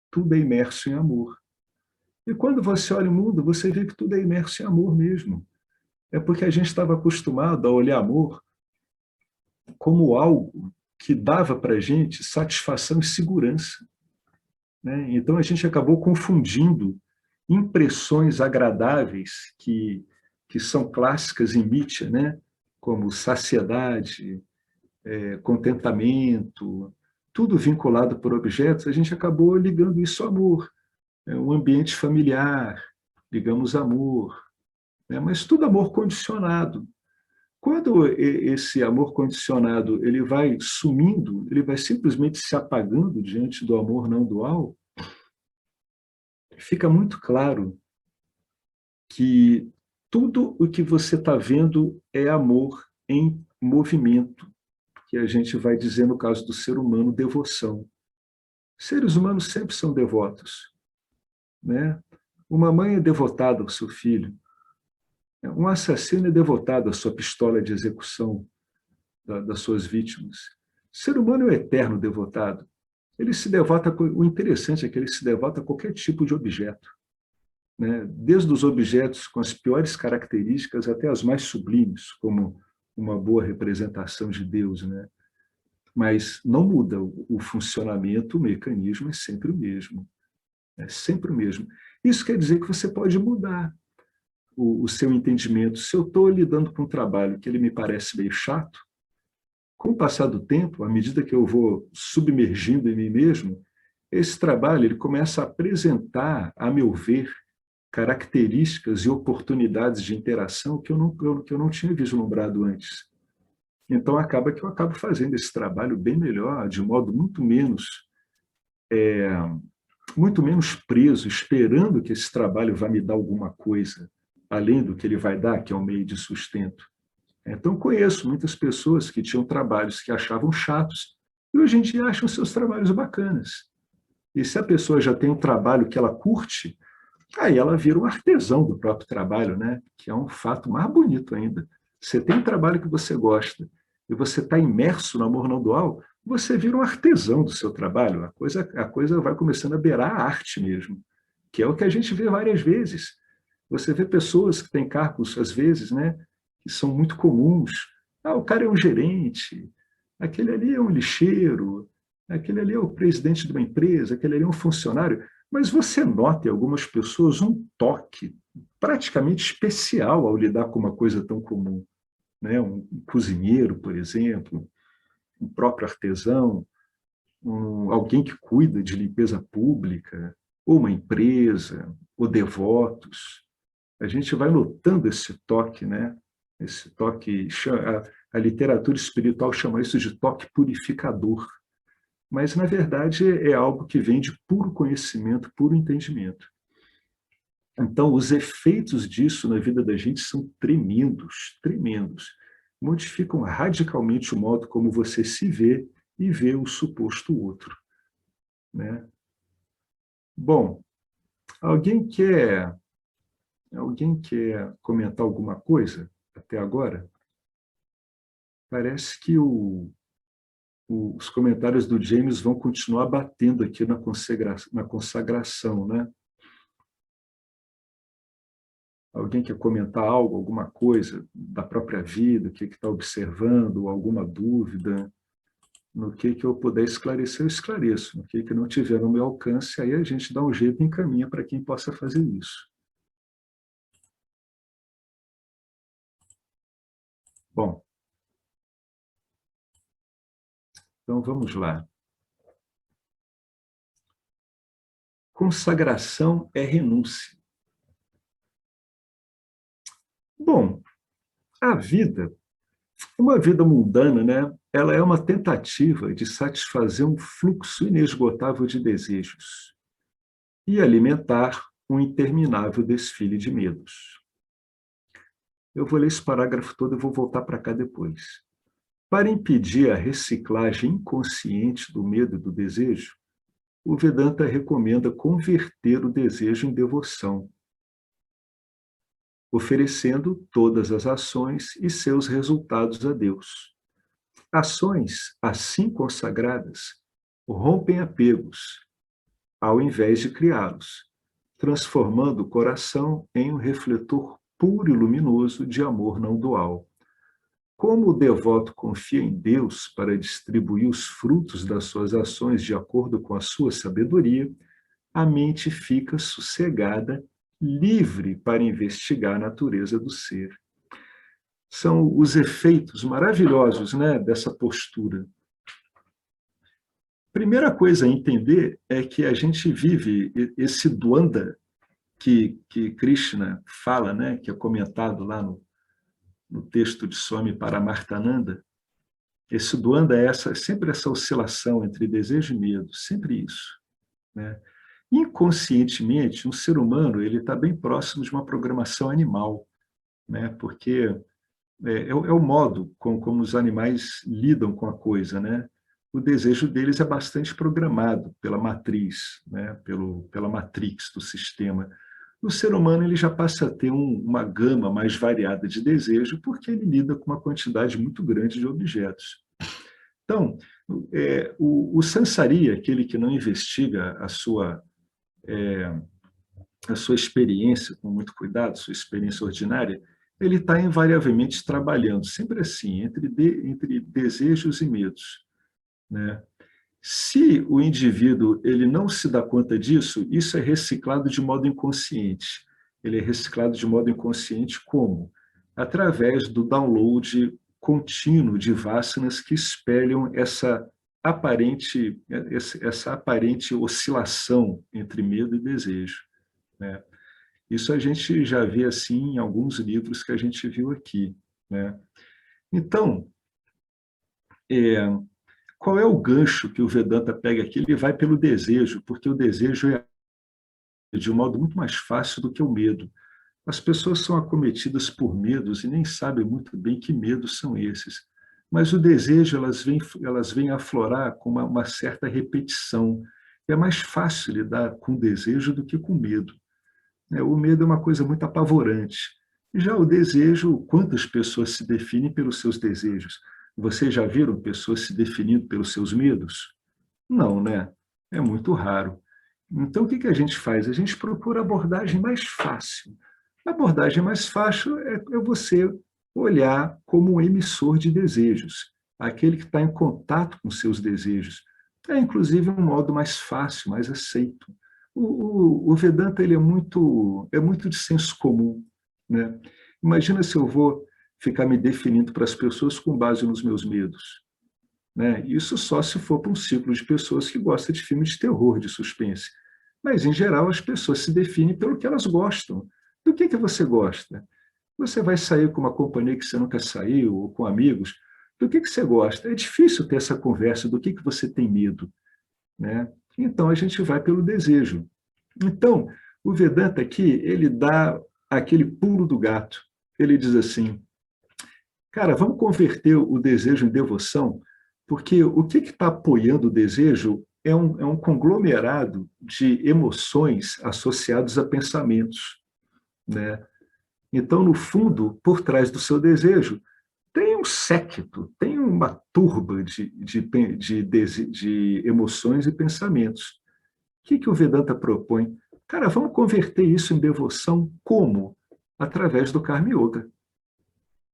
Tudo é imerso em amor. E quando você olha o mundo, você vê que tudo é imerso em amor mesmo. É porque a gente estava acostumado a olhar amor como algo que dava para a gente satisfação e segurança, né? Então a gente acabou confundindo impressões agradáveis que são clássicas em Nietzsche, né? Como saciedade, contentamento, tudo vinculado por objetos, a gente acabou ligando isso ao amor. Um ambiente familiar, ligamos amor, né? Mas tudo amor condicionado. Quando esse amor condicionado ele vai sumindo, ele vai simplesmente se apagando diante do amor não dual, fica muito claro que tudo o que você está vendo é amor em movimento, que a gente vai dizer no caso do ser humano, devoção. Seres humanos sempre são devotos, né? Uma mãe é devotada ao seu filho, um assassino é devotado à sua pistola de execução das suas vítimas. O ser humano é o eterno devotado. Ele se devota, o interessante é que ele se devota a qualquer tipo de objeto, né? Desde os objetos com as piores características até as mais sublimes, como uma boa representação de Deus, né? Mas não muda o funcionamento, o mecanismo é sempre o mesmo. É sempre o mesmo. Isso quer dizer que você pode mudar o seu entendimento. Se eu estou lidando com um trabalho que ele me parece meio chato, com o passar do tempo, à medida que eu vou submergindo em mim mesmo, esse trabalho ele começa a apresentar, a meu ver, características e oportunidades de interação que eu não tinha vislumbrado antes. Então, acaba que eu acabo fazendo esse trabalho bem melhor, de modo muito menos preso, esperando que esse trabalho vai me dar alguma coisa, além do que ele vai dar, que é um meio de sustento. Então, conheço muitas pessoas que tinham trabalhos que achavam chatos e hoje em dia acham seus trabalhos bacanas. E se a pessoa já tem um trabalho que ela curte, aí ela vira um artesão do próprio trabalho, né? Que é um fato mais bonito ainda. Você tem um trabalho que você gosta e você está imerso no amor não dual, você vira um artesão do seu trabalho. A coisa vai começando a beirar a arte mesmo, que é o que a gente vê várias vezes. Você vê pessoas que têm cargos, às vezes, né, que são muito comuns. Ah, o cara é um gerente, aquele ali é um lixeiro, aquele ali é o presidente de uma empresa, aquele ali é um funcionário. Mas você nota em algumas pessoas um toque praticamente especial ao lidar com uma coisa tão comum, né? Um cozinheiro, por exemplo, um próprio artesão, alguém que cuida de limpeza pública, ou uma empresa, ou devotos. A gente vai notando esse toque, né? Esse toque, a literatura espiritual chama isso de toque purificador, mas na verdade é algo que vem de puro conhecimento, puro entendimento. Então, os efeitos disso na vida da gente são tremendos, tremendos. Modificam radicalmente o modo como você se vê e vê o suposto outro, né? Bom, alguém quer, alguém quer comentar alguma coisa até agora? Parece que os comentários do James vão continuar batendo aqui na consagração, né? Alguém quer comentar algo, alguma coisa da própria vida, o que está observando, alguma dúvida? No que eu puder esclarecer, eu esclareço. No que não tiver no meu alcance, aí a gente dá um jeito e encaminha para quem possa fazer isso. Bom, então vamos lá. Consagração é renúncia. Bom, a vida, uma vida mundana, né? Ela é uma tentativa de satisfazer um fluxo inesgotável de desejos e alimentar um interminável desfile de medos. Eu vou ler esse parágrafo todo e vou voltar para cá depois. Para impedir a reciclagem inconsciente do medo e do desejo, o Vedanta recomenda converter o desejo em devoção, oferecendo todas as ações e seus resultados a Deus. Ações assim consagradas rompem apegos, ao invés de criá-los, transformando o coração em um refletor puro e luminoso de amor não dual. Como o devoto confia em Deus para distribuir os frutos das suas ações de acordo com a sua sabedoria, a mente fica sossegada, livre para investigar a natureza do ser. São os efeitos maravilhosos, né, dessa postura. Primeira coisa a entender é que a gente vive esse dvanda que Krishna fala, né, que é comentado lá no texto de Swami Paramarthananda. Esse dvanda é sempre essa oscilação entre desejo e medo, sempre isso, né? Inconscientemente, um ser humano ele está bem próximo de uma programação animal, né? Porque é o modo como os animais lidam com a coisa, né? O desejo deles é bastante programado pela matriz, né? Pela matrix do sistema. O ser humano ele já passa a ter uma gama mais variada de desejo porque ele lida com uma quantidade muito grande de objetos. Então, o Sansari, aquele que não investiga a sua experiência com muito cuidado, sua experiência ordinária, ele está invariavelmente trabalhando, sempre assim, entre desejos e medos, né? Se o indivíduo ele não se dá conta disso, isso é reciclado de modo inconsciente. Ele é reciclado de modo inconsciente como? Através do download contínuo de vasanas que espelham essa aparente oscilação entre medo e desejo, né? Isso a gente já vê assim em alguns livros que a gente viu aqui, né? Então, qual é o gancho que o Vedanta pega aqui? Ele vai pelo desejo, porque o desejo é de um modo muito mais fácil do que o medo. As pessoas são acometidas por medos e nem sabem muito bem que medos são esses. Mas o desejo, elas vêm aflorar com uma certa repetição. É mais fácil lidar com o desejo do que com o medo. O medo é uma coisa muito apavorante. Já o desejo, quantas pessoas se definem pelos seus desejos? Vocês já viram pessoas se definindo pelos seus medos? Não, né? É muito raro. Então, o que a gente faz? A gente procura a abordagem mais fácil. A abordagem mais fácil é você olhar como um emissor de desejos, aquele que está em contato com seus desejos. É, inclusive, um modo mais fácil, mais aceito. O Vedanta ele é muito de senso comum, né? Imagina se eu vou ficar me definindo para as pessoas com base nos meus medos, né? Isso só se for para um ciclo de pessoas que gostam de filmes de terror, de suspense. Mas, em geral, as pessoas se definem pelo que elas gostam. Do que você gosta? Você vai sair com uma companhia que você nunca saiu, ou com amigos. Do que você gosta? É difícil ter essa conversa do que você tem medo, né? Então, a gente vai pelo desejo. Então, o Vedanta aqui, ele dá aquele pulo do gato. Ele diz assim, cara, vamos converter o desejo em devoção, porque o que está apoiando o desejo é um conglomerado de emoções associadas a pensamentos, né? Então, no fundo, por trás do seu desejo, tem um séquito, tem uma turba de emoções e pensamentos. O que o Vedanta propõe? Cara, vamos converter isso em devoção como? Através do Karma Yoga.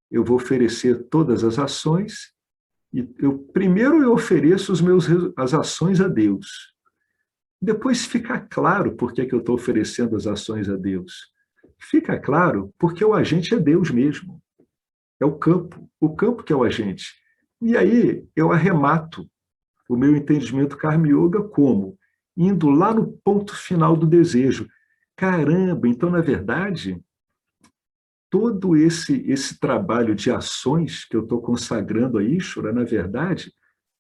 Eu vou oferecer todas as ações e primeiro eu ofereço as ações a Deus. Depois fica claro por que eu estou oferecendo as ações a Deus. Fica claro porque o agente é Deus mesmo. É o campo que é o agente. E aí eu arremato o meu entendimento Karma Yoga como? Indo lá no ponto final do desejo. Caramba, então, na verdade, todo esse trabalho de ações que eu estou consagrando a Ishvara, na verdade,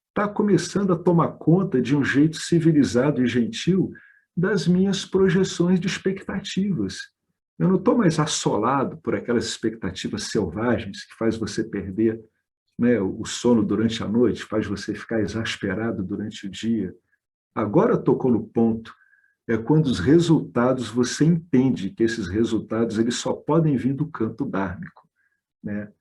está começando a tomar conta de um jeito civilizado e gentil das minhas projeções de expectativas. Eu não estou mais assolado por aquelas expectativas selvagens que faz você perder, né, o sono durante a noite, faz você ficar exasperado durante o dia. Agora tocou no ponto, é quando os resultados, você entende que esses resultados eles só podem vir do campo dármico, né?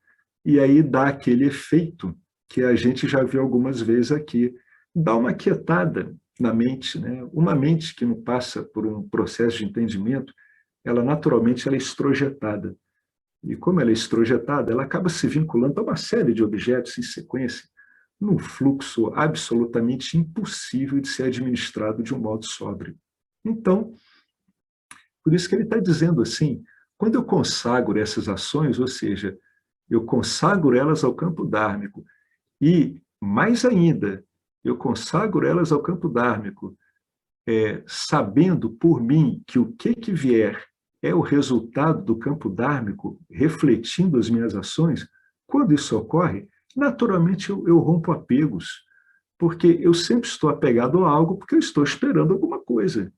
E aí dá aquele efeito que a gente já viu algumas vezes aqui, dá uma quietada na mente, né? Uma mente que não passa por um processo de entendimento, ela naturalmente ela é estrojetada. E como ela é estrojetada, ela acaba se vinculando a uma série de objetos em sequência, num fluxo absolutamente impossível de ser administrado de um modo sóbrio. Então, por isso que ele está dizendo assim, quando eu consagro essas ações, ou seja, eu consagro elas ao campo dármico, e, mais ainda, eu consagro elas ao campo dármico, sabendo por mim que o que vier é o resultado do campo dármico, refletindo as minhas ações, quando isso ocorre, naturalmente eu rompo apegos, porque eu sempre estou apegado a algo porque eu estou esperando alguma coisa.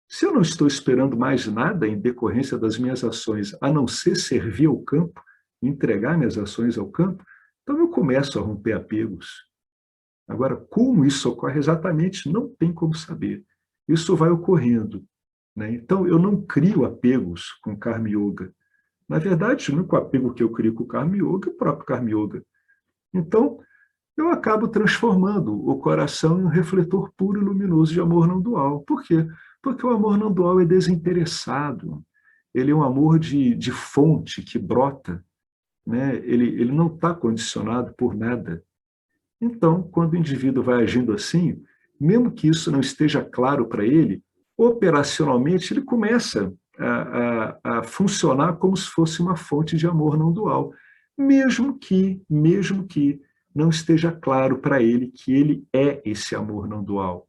Se eu não estou esperando mais nada em decorrência das minhas ações, a não ser servir ao campo, entregar minhas ações ao campo, então eu começo a romper apegos. Agora, como isso ocorre exatamente, não tem como saber. Isso vai ocorrendo, né? Então, eu não crio apegos com Karma Yoga. Na verdade, o único apego que eu crio com o Karma Yoga é o próprio Karma Yoga. Então, eu acabo transformando o coração em um refletor puro e luminoso de amor não dual. Por quê? Porque o amor não dual é desinteressado. Ele é um amor de fonte que brota, né? Ele não está condicionado por nada. Então, quando o indivíduo vai agindo assim, mesmo que isso não esteja claro para ele, operacionalmente ele começa a funcionar como se fosse uma fonte de amor não dual, mesmo que não esteja claro para ele que ele é esse amor não dual,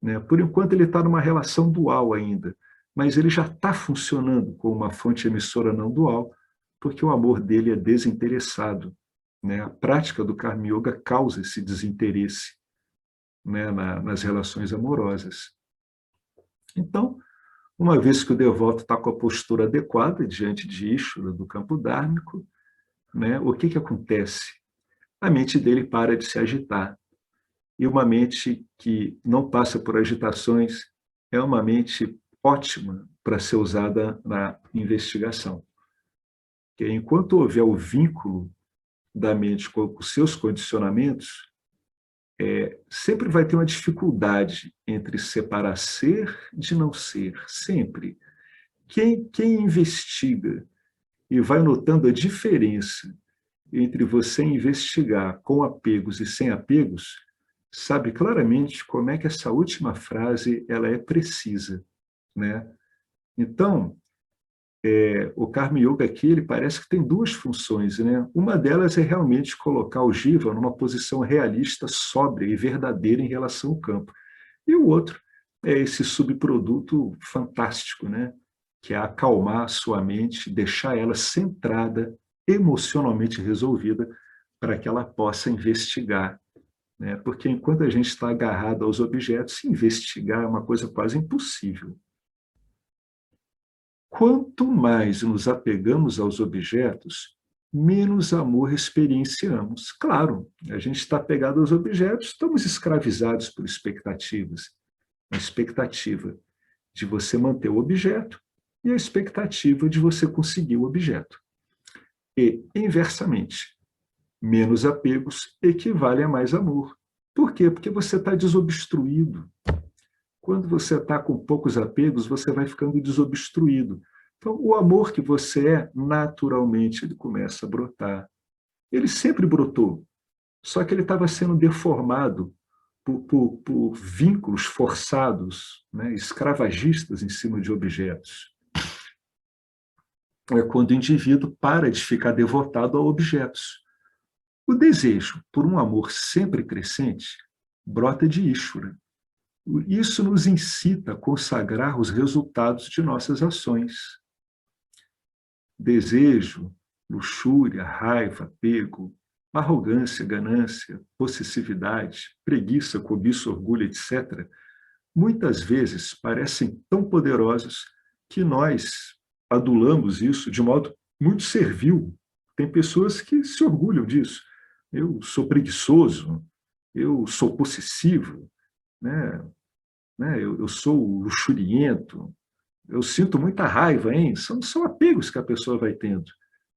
né? Por enquanto ele está numa relação dual ainda, mas ele já está funcionando como uma fonte emissora não dual, porque o amor dele é desinteressado, né? A prática do Karma Yoga causa esse desinteresse, né, nas relações amorosas. Então, uma vez que o devoto está com a postura adequada diante de Ishvara, do campo dármico, né, o que acontece? A mente dele para de se agitar. E uma mente que não passa por agitações é uma mente ótima para ser usada na investigação. Porque enquanto houver o vínculo da mente com os seus condicionamentos, sempre vai ter uma dificuldade entre separar ser de não ser, sempre. Quem investiga e vai notando a diferença entre você investigar com apegos e sem apegos, sabe claramente como é que essa última frase ela é precisa, né? Então, o Karma Yoga aqui, ele parece que tem duas funções, né? Uma delas é realmente colocar o Jiva numa posição realista, sóbria e verdadeira em relação ao campo. E o outro é esse subproduto fantástico, né? Que é acalmar a sua mente, deixar ela centrada, emocionalmente resolvida, para que ela possa investigar, né? Porque enquanto a gente está agarrado aos objetos, investigar é uma coisa quase impossível. Quanto mais nos apegamos aos objetos, menos amor experienciamos. Claro, a gente está apegado aos objetos, estamos escravizados por expectativas. A expectativa de você manter o objeto e a expectativa de você conseguir o objeto. E, inversamente, menos apegos equivale a mais amor. Por quê? Porque você está desobstruído. Quando você está com poucos apegos, você vai ficando desobstruído. Então, o amor que você é, naturalmente, ele começa a brotar. Ele sempre brotou, só que ele estava sendo deformado por vínculos forçados, né, escravagistas em cima de objetos. É quando o indivíduo para de ficar devotado a objetos. O desejo por um amor sempre crescente brota de Ishvara. Isso nos incita a consagrar os resultados de nossas ações. Desejo, luxúria, raiva, apego, arrogância, ganância, possessividade, preguiça, cobiça, orgulho, etc., muitas vezes parecem tão poderosos que nós adulamos isso de modo muito servil. Tem pessoas que se orgulham disso. Eu sou preguiçoso, eu sou possessivo, né? né? Eu sou luxuriento, eu sinto muita raiva, hein? São apegos que a pessoa vai tendo,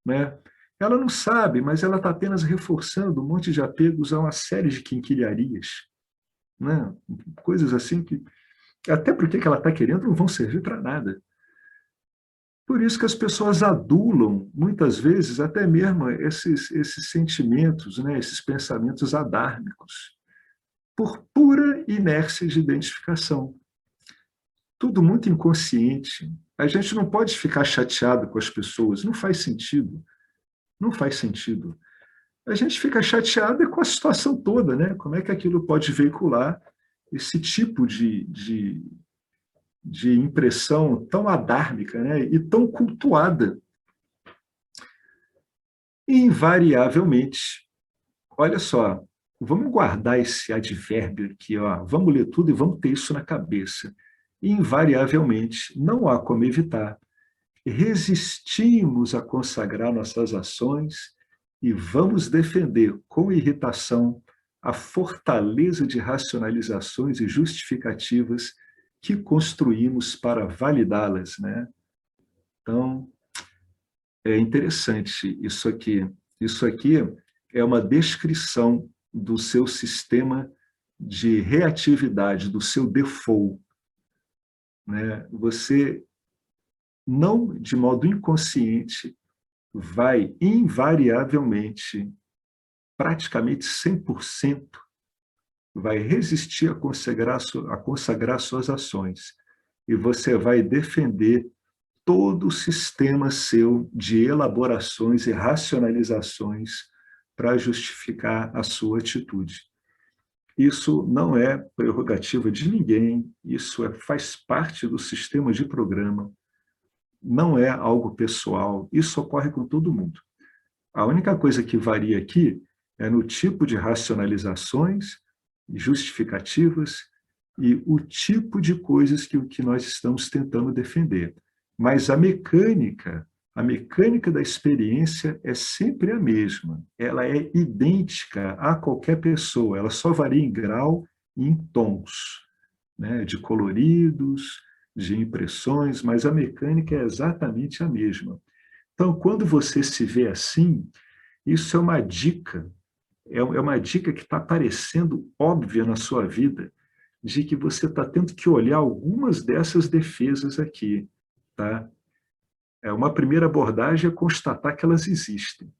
né? Ela não sabe, mas ela está apenas reforçando um monte de apegos a uma série de quinquilharias, né? Coisas assim que, até porque que ela está querendo, não vão servir para nada. Por isso que as pessoas adulam, muitas vezes, até mesmo esses sentimentos, né? Esses pensamentos adármicos, por pura inércia de identificação. Tudo muito inconsciente. A gente não pode ficar chateado com as pessoas, não faz sentido. Não faz sentido. A gente fica chateado com a situação toda, né? Como é que aquilo pode veicular esse tipo de impressão tão adármica, né? E tão cultuada? Invariavelmente, olha só, vamos guardar esse advérbio aqui, ó, vamos ler tudo e vamos ter isso na cabeça. Invariavelmente, não há como evitar. Resistimos a consagrar nossas ações e vamos defender com irritação a fortaleza de racionalizações e justificativas que construímos para validá-las, né? Então, é interessante isso aqui. Isso aqui é uma descrição do seu sistema de reatividade, do seu default, né? Você não, de modo inconsciente, vai invariavelmente, praticamente 100%, vai resistir a consagrar suas ações. E você vai defender todo o sistema seu de elaborações e racionalizações para justificar a sua atitude. Isso não é prerrogativa de ninguém, isso faz parte do sistema de programa, não é algo pessoal, isso ocorre com todo mundo. A única coisa que varia aqui é no tipo de racionalizações, justificativas e o tipo de coisas que nós estamos tentando defender. Mas a mecânica da experiência é sempre a mesma. Ela é idêntica a qualquer pessoa, ela só varia em grau e em tons, né, de coloridos, de impressões, mas a mecânica é exatamente a mesma. Então, quando você se vê assim, isso é uma dica, é uma dica que está parecendo óbvia na sua vida, de que você está tendo que olhar algumas dessas defesas aqui, tá? Uma primeira abordagem é constatar que elas existem.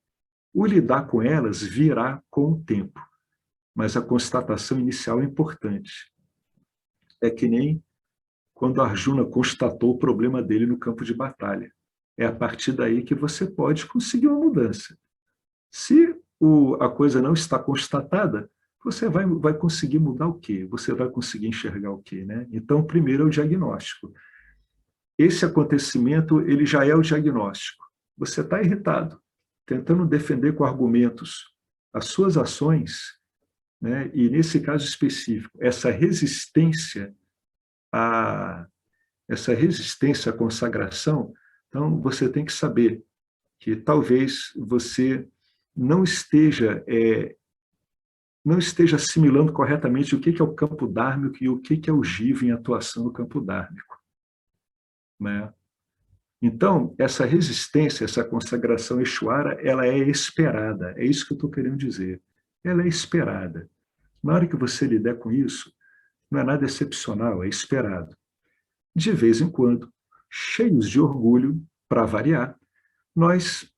O lidar com elas virá com o tempo, mas a constatação inicial é importante. É que nem quando Arjuna constatou o problema dele no campo de batalha. É a partir daí que você pode conseguir uma mudança. Se a coisa não está constatada, você vai conseguir mudar o quê? Você vai conseguir enxergar o quê, né? Então, primeiro é o diagnóstico. Esse acontecimento, ele já é o diagnóstico. Você está irritado, tentando defender com argumentos as suas ações, né? E nesse caso específico, a, essa resistência à consagração, então você tem que saber que talvez você não esteja assimilando corretamente o que é o campo dármico e o que é o jiva em atuação no campo dármico, né? Então, essa resistência, essa consagração Exuara, ela é esperada, é isso que eu estou querendo dizer. Ela é esperada. Na hora que você lidar com isso, não é nada excepcional, é esperado. De vez em quando, cheios de orgulho, para variar, nós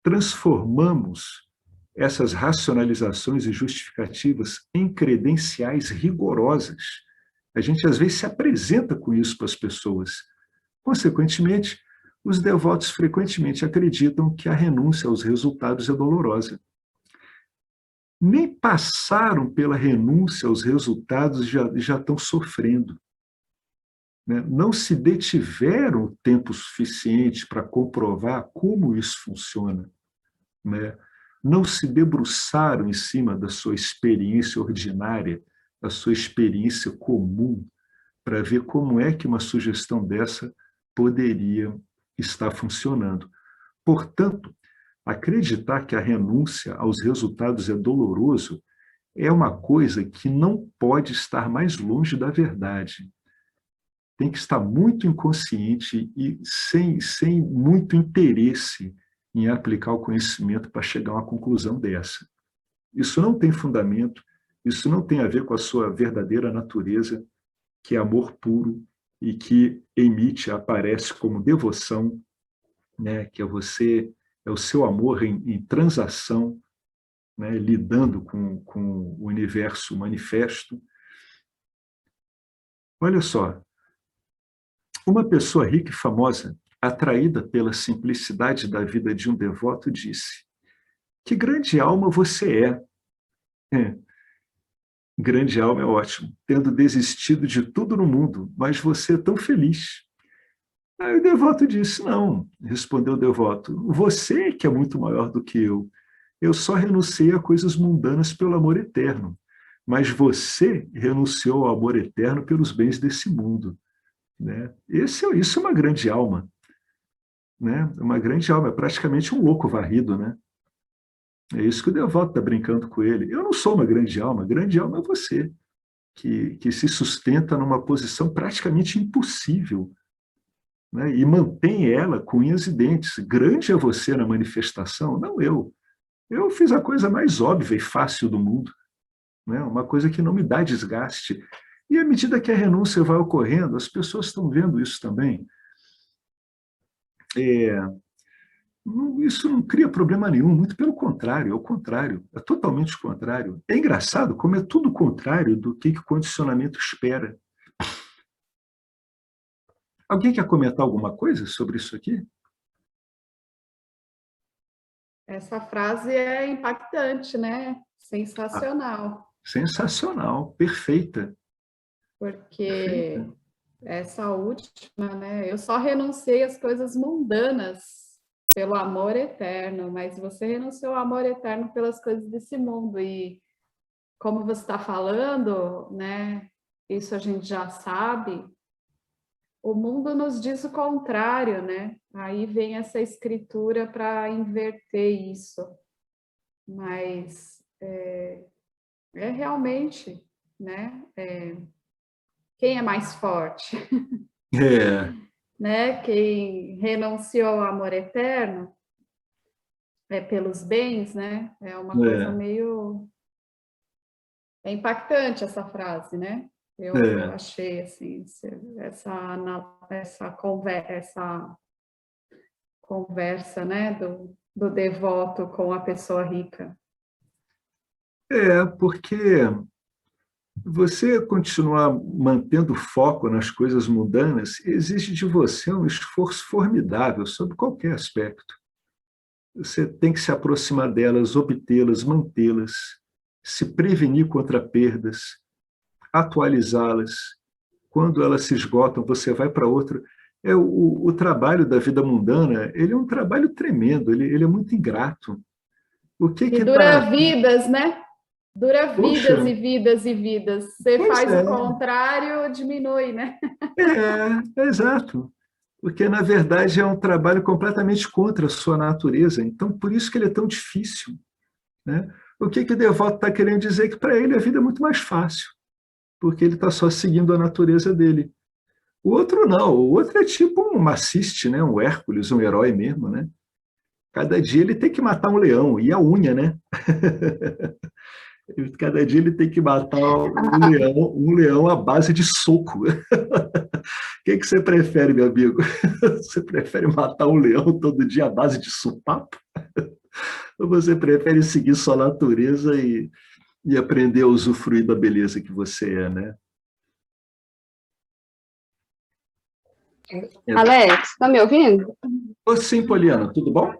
transformamos essas racionalizações e justificativas em credenciais rigorosas. A gente, às vezes, se apresenta com isso para as pessoas. Consequentemente, os devotos frequentemente acreditam que a renúncia aos resultados é dolorosa. Nem passaram pela renúncia aos resultados e já estão sofrendo, né? Não se detiveram tempo suficiente para comprovar como isso funciona, né? Não se debruçaram em cima da sua experiência ordinária, da sua experiência comum, para ver como é que uma sugestão dessa poderia estar funcionando. Portanto, acreditar que a renúncia aos resultados é doloroso é uma coisa que não pode estar mais longe da verdade. tem que estar muito inconsciente e sem muito interesse em aplicar o conhecimento para chegar a uma conclusão dessa. Isso não tem fundamento, isso não tem a ver com a sua verdadeira natureza, que é amor puro e que emite, aparece como devoção, né? Que é você, é o seu amor em transação, né? Lidando com o universo manifesto. Olha só, uma pessoa rica e famosa, atraída pela simplicidade da vida de um devoto, disse: que grande alma você é. Grande alma é ótimo, tendo desistido de tudo no mundo, mas você é tão feliz. Aí o devoto disse: não, respondeu o devoto, você que é muito maior do que eu só renunciei a coisas mundanas pelo amor eterno, mas você renunciou ao amor eterno pelos bens desse mundo. Né? Isso é uma grande alma. Né? Uma grande alma, é praticamente um louco varrido. Né? É isso que o devoto está brincando com ele. Eu não sou uma grande alma é você, que se sustenta numa posição praticamente impossível, né? E mantém ela com unhas e dentes. Grande é você na manifestação, não eu. Eu fiz a coisa mais óbvia e fácil do mundo, né? Uma coisa que não me dá desgaste. E à medida que a renúncia vai ocorrendo, as pessoas estão vendo isso também. Isso não cria problema nenhum, muito pelo contrário, é o contrário, é totalmente o contrário. É engraçado como é tudo o contrário do que o condicionamento espera. Alguém quer comentar alguma coisa sobre isso aqui? Essa frase é impactante, né? Sensacional. Sensacional, perfeita. Porque essa última, né? Eu só renunciei às coisas mundanas pelo amor eterno, mas você renunciou ao amor eterno pelas coisas desse mundo. E como você está falando, né? Isso a gente já sabe. O mundo nos diz o contrário, né? Aí vem essa escritura para inverter isso. Mas é realmente, né? Quem é mais forte? É, Né? Quem renunciou ao amor eterno pelos bens, né? É uma coisa é, meio... É impactante essa frase, né? Eu é. achei, assim, essa conversa, né? Do devoto com a pessoa rica. Porque você continuar mantendo foco nas coisas mundanas exige de você um esforço formidável sobre qualquer aspecto. Você tem que se aproximar delas, obtê-las, mantê-las, se prevenir contra perdas, atualizá-las. Quando elas se esgotam, você vai para outra. O trabalho da vida mundana, ele é um trabalho tremendo, ele é muito ingrato. O que E que dura dá? vidas, né? Dura Poxa, vidas e vidas e vidas. Você pois faz é, o contrário, diminui, né? exato. Porque, na verdade, é um trabalho completamente contra a sua natureza. Então, por isso que ele é tão difícil. Né? O que o devoto está querendo dizer? Que para ele a vida é muito mais fácil, porque ele está só seguindo a natureza dele. O outro não, o outro é tipo um maciste, né? Um Hércules, um herói mesmo. Né? Cada dia ele tem que matar um leão, e a unha, né? Cada dia ele tem que matar um leão à base de soco. O que você prefere, meu amigo? Você prefere matar um leão todo dia à base de sopapo? Ou você prefere seguir sua natureza e aprender a usufruir da beleza que você é, né? Alex, tá me ouvindo? Sim, Poliana, tudo bom?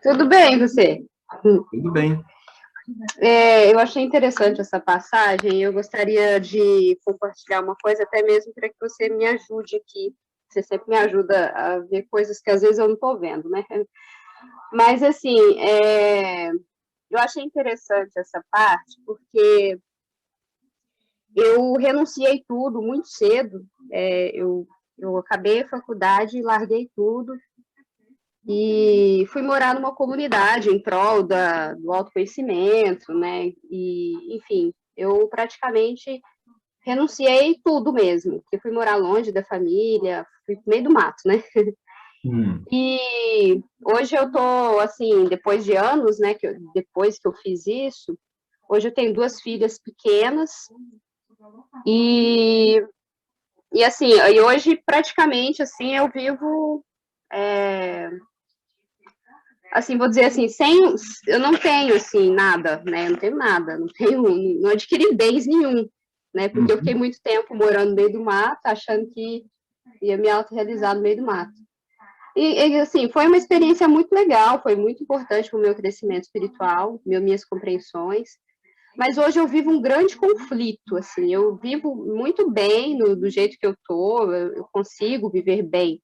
Tudo bem, você? Tudo bem. Eu achei interessante essa passagem e eu gostaria de compartilhar uma coisa, até mesmo para que você me ajude aqui. Você sempre me ajuda a ver coisas que às vezes eu não estou vendo, né? Mas, assim, eu achei interessante essa parte, porque eu renunciei tudo muito cedo. Eu acabei a faculdade e larguei tudo. E fui morar numa comunidade em prol do autoconhecimento, né? E, enfim, eu praticamente renunciei tudo mesmo, porque fui morar longe da família, fui no meio do mato, né? E hoje eu tô, assim, depois de anos, né, depois que eu fiz isso, hoje eu tenho 2 filhas pequenas, e assim, e hoje praticamente, assim, eu vivo, assim, vou dizer assim, eu não tenho, assim, nada, né, eu não tenho nada, não adquiri bens nenhum, né, porque eu fiquei muito tempo morando no meio do mato, achando que ia me autorrealizar no meio do mato. Assim, foi uma experiência muito legal, foi muito importante para o meu crescimento espiritual, minhas compreensões, mas hoje eu vivo um grande conflito, assim, eu vivo muito bem do jeito que eu tô, eu consigo viver bem,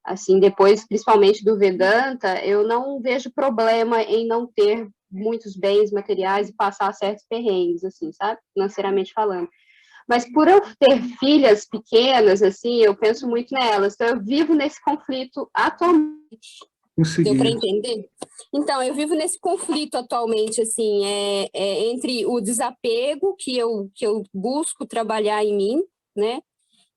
assim, depois, principalmente do Vedanta, eu não vejo problema em não ter muitos bens materiais e passar certos perrengues, assim, sabe, financeiramente falando. Mas por eu ter filhas pequenas, assim, eu penso muito nelas. Então, eu vivo nesse conflito atualmente. Deu para entender? Então, eu vivo nesse conflito atualmente, assim, entre o desapego que eu busco trabalhar em mim, né?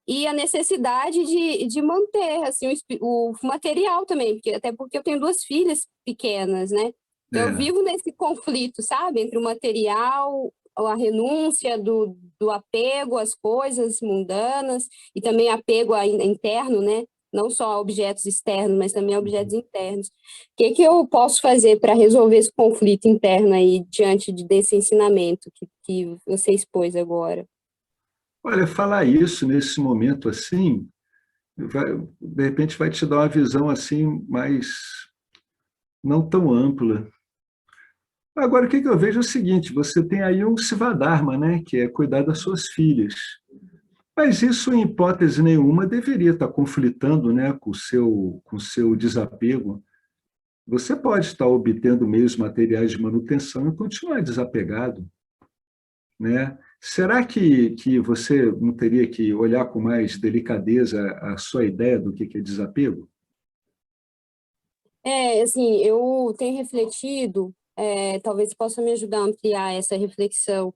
E a necessidade de manter, assim, o material também, até porque eu tenho 2 filhas pequenas, né? Então, eu vivo nesse conflito, sabe? Entre o material, a renúncia do apego às coisas mundanas e também apego interno, né? Não só a objetos externos, mas também a objetos internos. O que eu posso fazer para resolver esse conflito interno aí diante desse ensinamento que você expôs agora? Olha, falar isso nesse momento assim, de repente vai te dar uma visão assim mais não tão ampla. Agora, o que eu vejo é o seguinte, você tem aí um Sivadharma, né, que é cuidar das suas filhas. Mas isso, em hipótese nenhuma, deveria estar conflitando, né, com o seu desapego. Você pode estar obtendo meios materiais de manutenção e continuar desapegado, né? Será que você não teria que olhar com mais delicadeza a sua ideia do que é desapego? Assim, eu tenho refletido, talvez possa me ajudar a ampliar essa reflexão.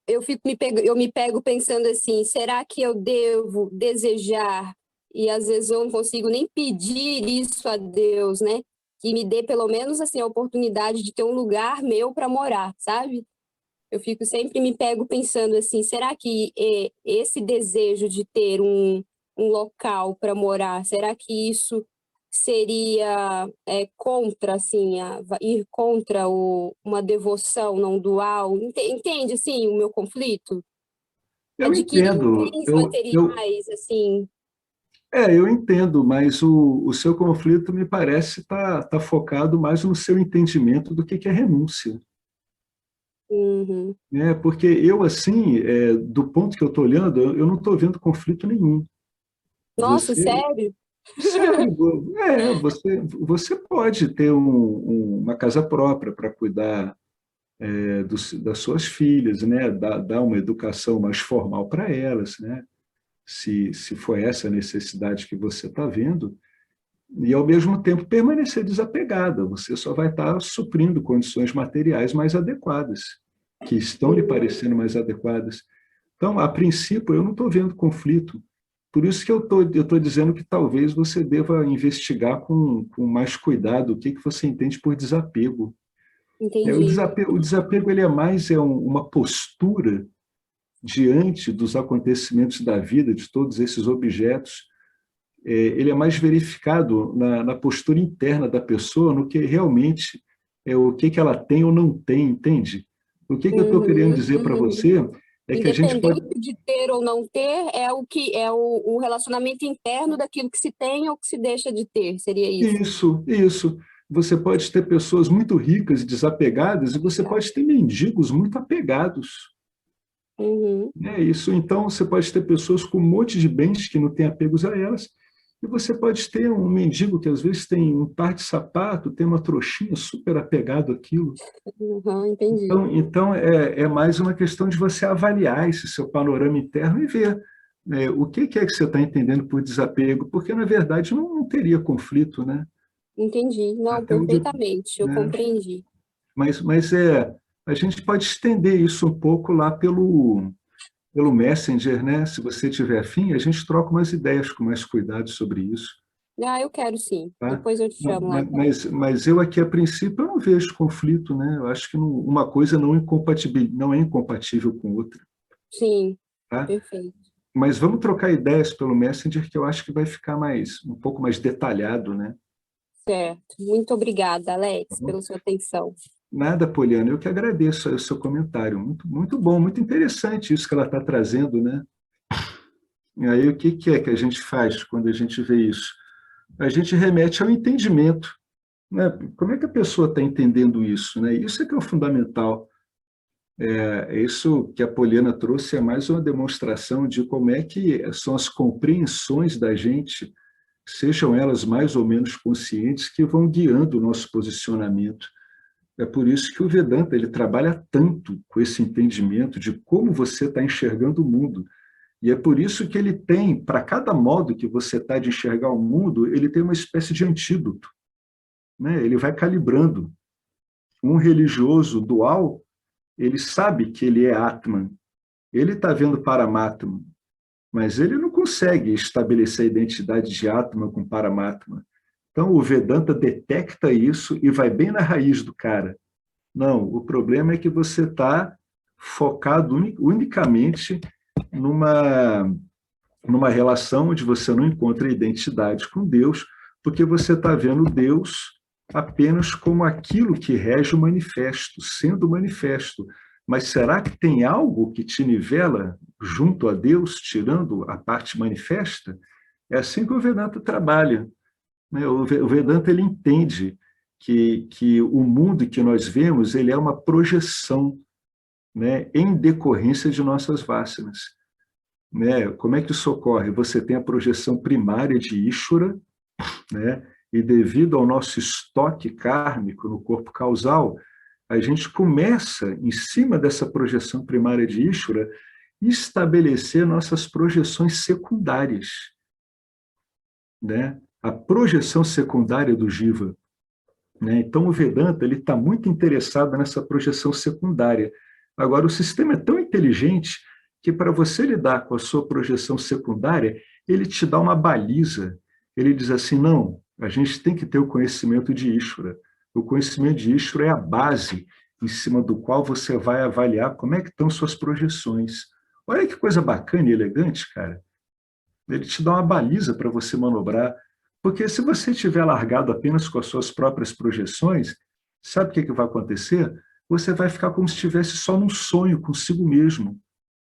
Eu me pego pensando assim, será que eu devo desejar, e às vezes eu não consigo nem pedir isso a Deus, né? Que me dê pelo menos assim a oportunidade de ter um lugar meu para morar, sabe? Eu fico sempre me pego pensando assim, será que esse desejo de ter um local para morar, será que isso seria contra, assim, ir contra uma devoção não dual? Entende, assim, o meu conflito? Eu Adquirir entendo, bens materiais, assim. eu entendo, mas o seu conflito me parece tá focado mais no seu entendimento do que é renúncia. Uhum. Né? Porque eu, assim, do ponto que eu estou olhando, eu não estou vendo conflito nenhum. Nossa, Você, sério? sério, você pode ter uma casa própria para cuidar das suas filhas, né? Dar uma educação mais formal para elas, né? Se for essa a necessidade que você está vendo, e ao mesmo tempo permanecer desapegada, você só vai estar suprindo condições materiais mais adequadas, que estão lhe parecendo mais adequadas. Então, a princípio, eu não estou vendo conflito. Por isso que eu tô dizendo que talvez você deva investigar com mais cuidado o que você entende por desapego. Entendi. O desapego ele é mais uma postura diante dos acontecimentos da vida, de todos esses objetos. Ele é mais verificado na postura interna da pessoa, no que realmente o que ela tem ou não tem, entende? O que eu estou querendo Uhum. dizer para você é que a gente pode... Independente de ter ou não ter, é o que é o relacionamento interno daquilo que se tem ou que se deixa de ter, seria isso? Isso. Você pode ter pessoas muito ricas e desapegadas, e você pode ter mendigos muito apegados. Uhum. Isso, então, você pode ter pessoas com um monte de bens que não têm apegos a elas, e você pode ter um mendigo que às vezes tem um par de sapato, tem uma trouxinha super apegado àquilo. Uhum, entendi. Então é mais uma questão de você avaliar esse seu panorama interno e ver o que é que você está entendendo por desapego, porque, na verdade, não teria conflito, né? Entendi. Não, Até onde, perfeitamente, eu né? compreendi. Mas a gente pode estender isso um pouco lá pelo Messenger, né? Se você tiver afim, a gente troca umas ideias com mais cuidado sobre isso, Ah, eu quero sim. tá? Depois eu te chamo lá. Mas eu aqui, a princípio, eu não vejo conflito, né? Eu acho que uma coisa não é incompatível com outra, Sim, tá? perfeito. Mas vamos trocar ideias pelo Messenger, que eu acho que vai ficar um pouco mais detalhado, né? Certo. Muito obrigada, Tá Alex, bom? pela sua atenção. Nada, Poliana, eu que agradeço aí o seu comentário. Muito, muito bom, muito interessante isso que ela está trazendo, né? E aí, o que que é que a gente faz quando a gente vê isso? A gente remete ao entendimento, né? Como é que a pessoa está entendendo isso, né? Isso é que é o fundamental. Isso que a Poliana trouxe é mais uma demonstração de como é que são as compreensões da gente, sejam elas mais ou menos conscientes, que vão guiando o nosso posicionamento. É por isso que o Vedanta ele trabalha tanto com esse entendimento de como você está enxergando o mundo. E é por isso que ele tem, para cada modo que você está de enxergar o mundo, ele tem uma espécie de antídoto, né? Ele vai calibrando. Um religioso dual, ele sabe que ele é Atman, ele está vendo Paramatma, mas ele não consegue estabelecer a identidade de Atman com Paramatma. Então, o Vedanta detecta isso e vai bem na raiz do cara. Não, o problema é que você está focado unicamente numa relação onde você não encontra identidade com Deus, porque você está vendo Deus apenas como aquilo que rege o manifesto, sendo manifesto. Mas será que tem algo que te nivela junto a Deus, tirando a parte manifesta? É assim que o Vedanta trabalha, né? O Vedanta ele entende que o mundo que nós vemos ele é uma projeção, né, em decorrência de nossas vásanas, né? Como é que isso ocorre? Você tem a projeção primária de Ishvara, né? E devido ao nosso estoque kármico no corpo causal, a gente começa, em cima dessa projeção primária de Ishvara, estabelecer nossas projeções secundárias, né? A projeção secundária do Jiva, né? Então, o Vedanta ele está muito interessado nessa projeção secundária. Agora, o sistema é tão inteligente que, para você lidar com a sua projeção secundária, ele te dá uma baliza. Ele diz assim, não, a gente tem que ter o conhecimento de Ishvara. O conhecimento de Ishvara é a base em cima do qual você vai avaliar como é que estão suas projeções. Olha que coisa bacana e elegante, cara. Ele te dá uma baliza para você manobrar. Porque se você estiver largado apenas com as suas próprias projeções, sabe o que vai acontecer? Você vai ficar como se estivesse só num sonho consigo mesmo.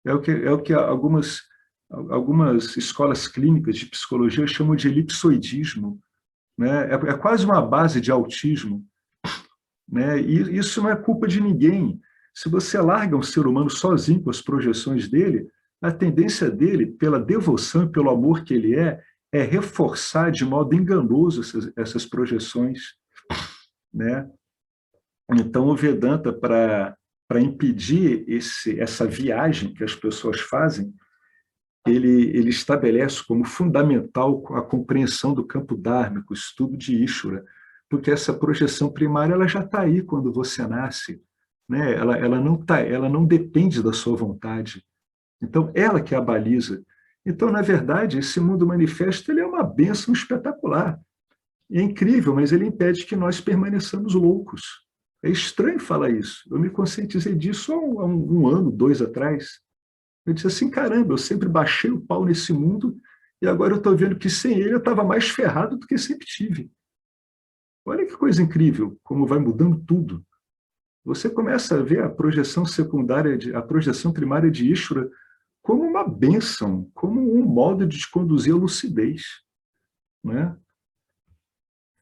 É o que algumas escolas clínicas de psicologia chamam de elipsoidismo, né? É quase uma base de autismo, né? E isso não é culpa de ninguém. Se você larga um ser humano sozinho com as projeções dele, a tendência dele, pela devoção e pelo amor que ele é reforçar de modo enganoso essas projeções, né? Então, o Vedanta, para impedir essa viagem que as pessoas fazem, ele estabelece como fundamental a compreensão do campo dármico, o estudo de Ishvara, porque essa projeção primária ela já está aí quando você nasce, né? Ela não depende da sua vontade. Então, ela que é a baliza. Então, na verdade, esse mundo manifesto ele é uma bênção espetacular. É incrível, mas ele impede que nós permaneçamos loucos. É estranho falar isso. Eu me conscientizei disso há um ano, 2 atrás. Eu disse assim, caramba, eu sempre baixei o pau nesse mundo e agora eu estou vendo que sem ele eu estava mais ferrado do que sempre tive. Olha que coisa incrível, como vai mudando tudo. Você começa a ver a projeção secundária, a projeção primária de Ishvara como uma bênção, como um modo de te conduzir à lucidez, né?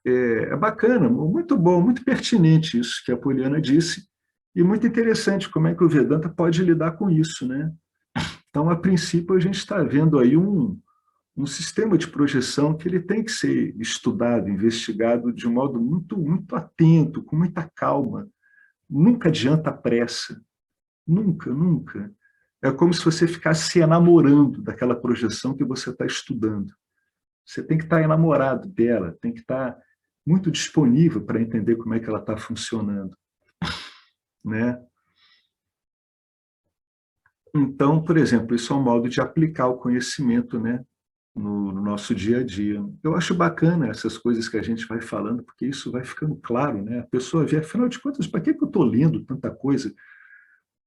É bacana, muito bom, muito pertinente isso que a Poliana disse, e muito interessante como é que o Vedanta pode lidar com isso, né? Então, a princípio, a gente está vendo aí um sistema de projeção que ele tem que ser estudado, investigado de um modo muito, muito atento, com muita calma. Nunca adianta pressa, nunca, nunca. É como se você ficasse se enamorando daquela projeção que você está estudando. Você tem que estar enamorado dela, tem que estar muito disponível para entender como é que ela está funcionando, né? Então, por exemplo, isso é um modo de aplicar o conhecimento, né, no nosso dia a dia. Eu acho bacana essas coisas que a gente vai falando, porque isso vai ficando claro, né? A pessoa vê, afinal de contas, para que eu estou lendo tanta coisa?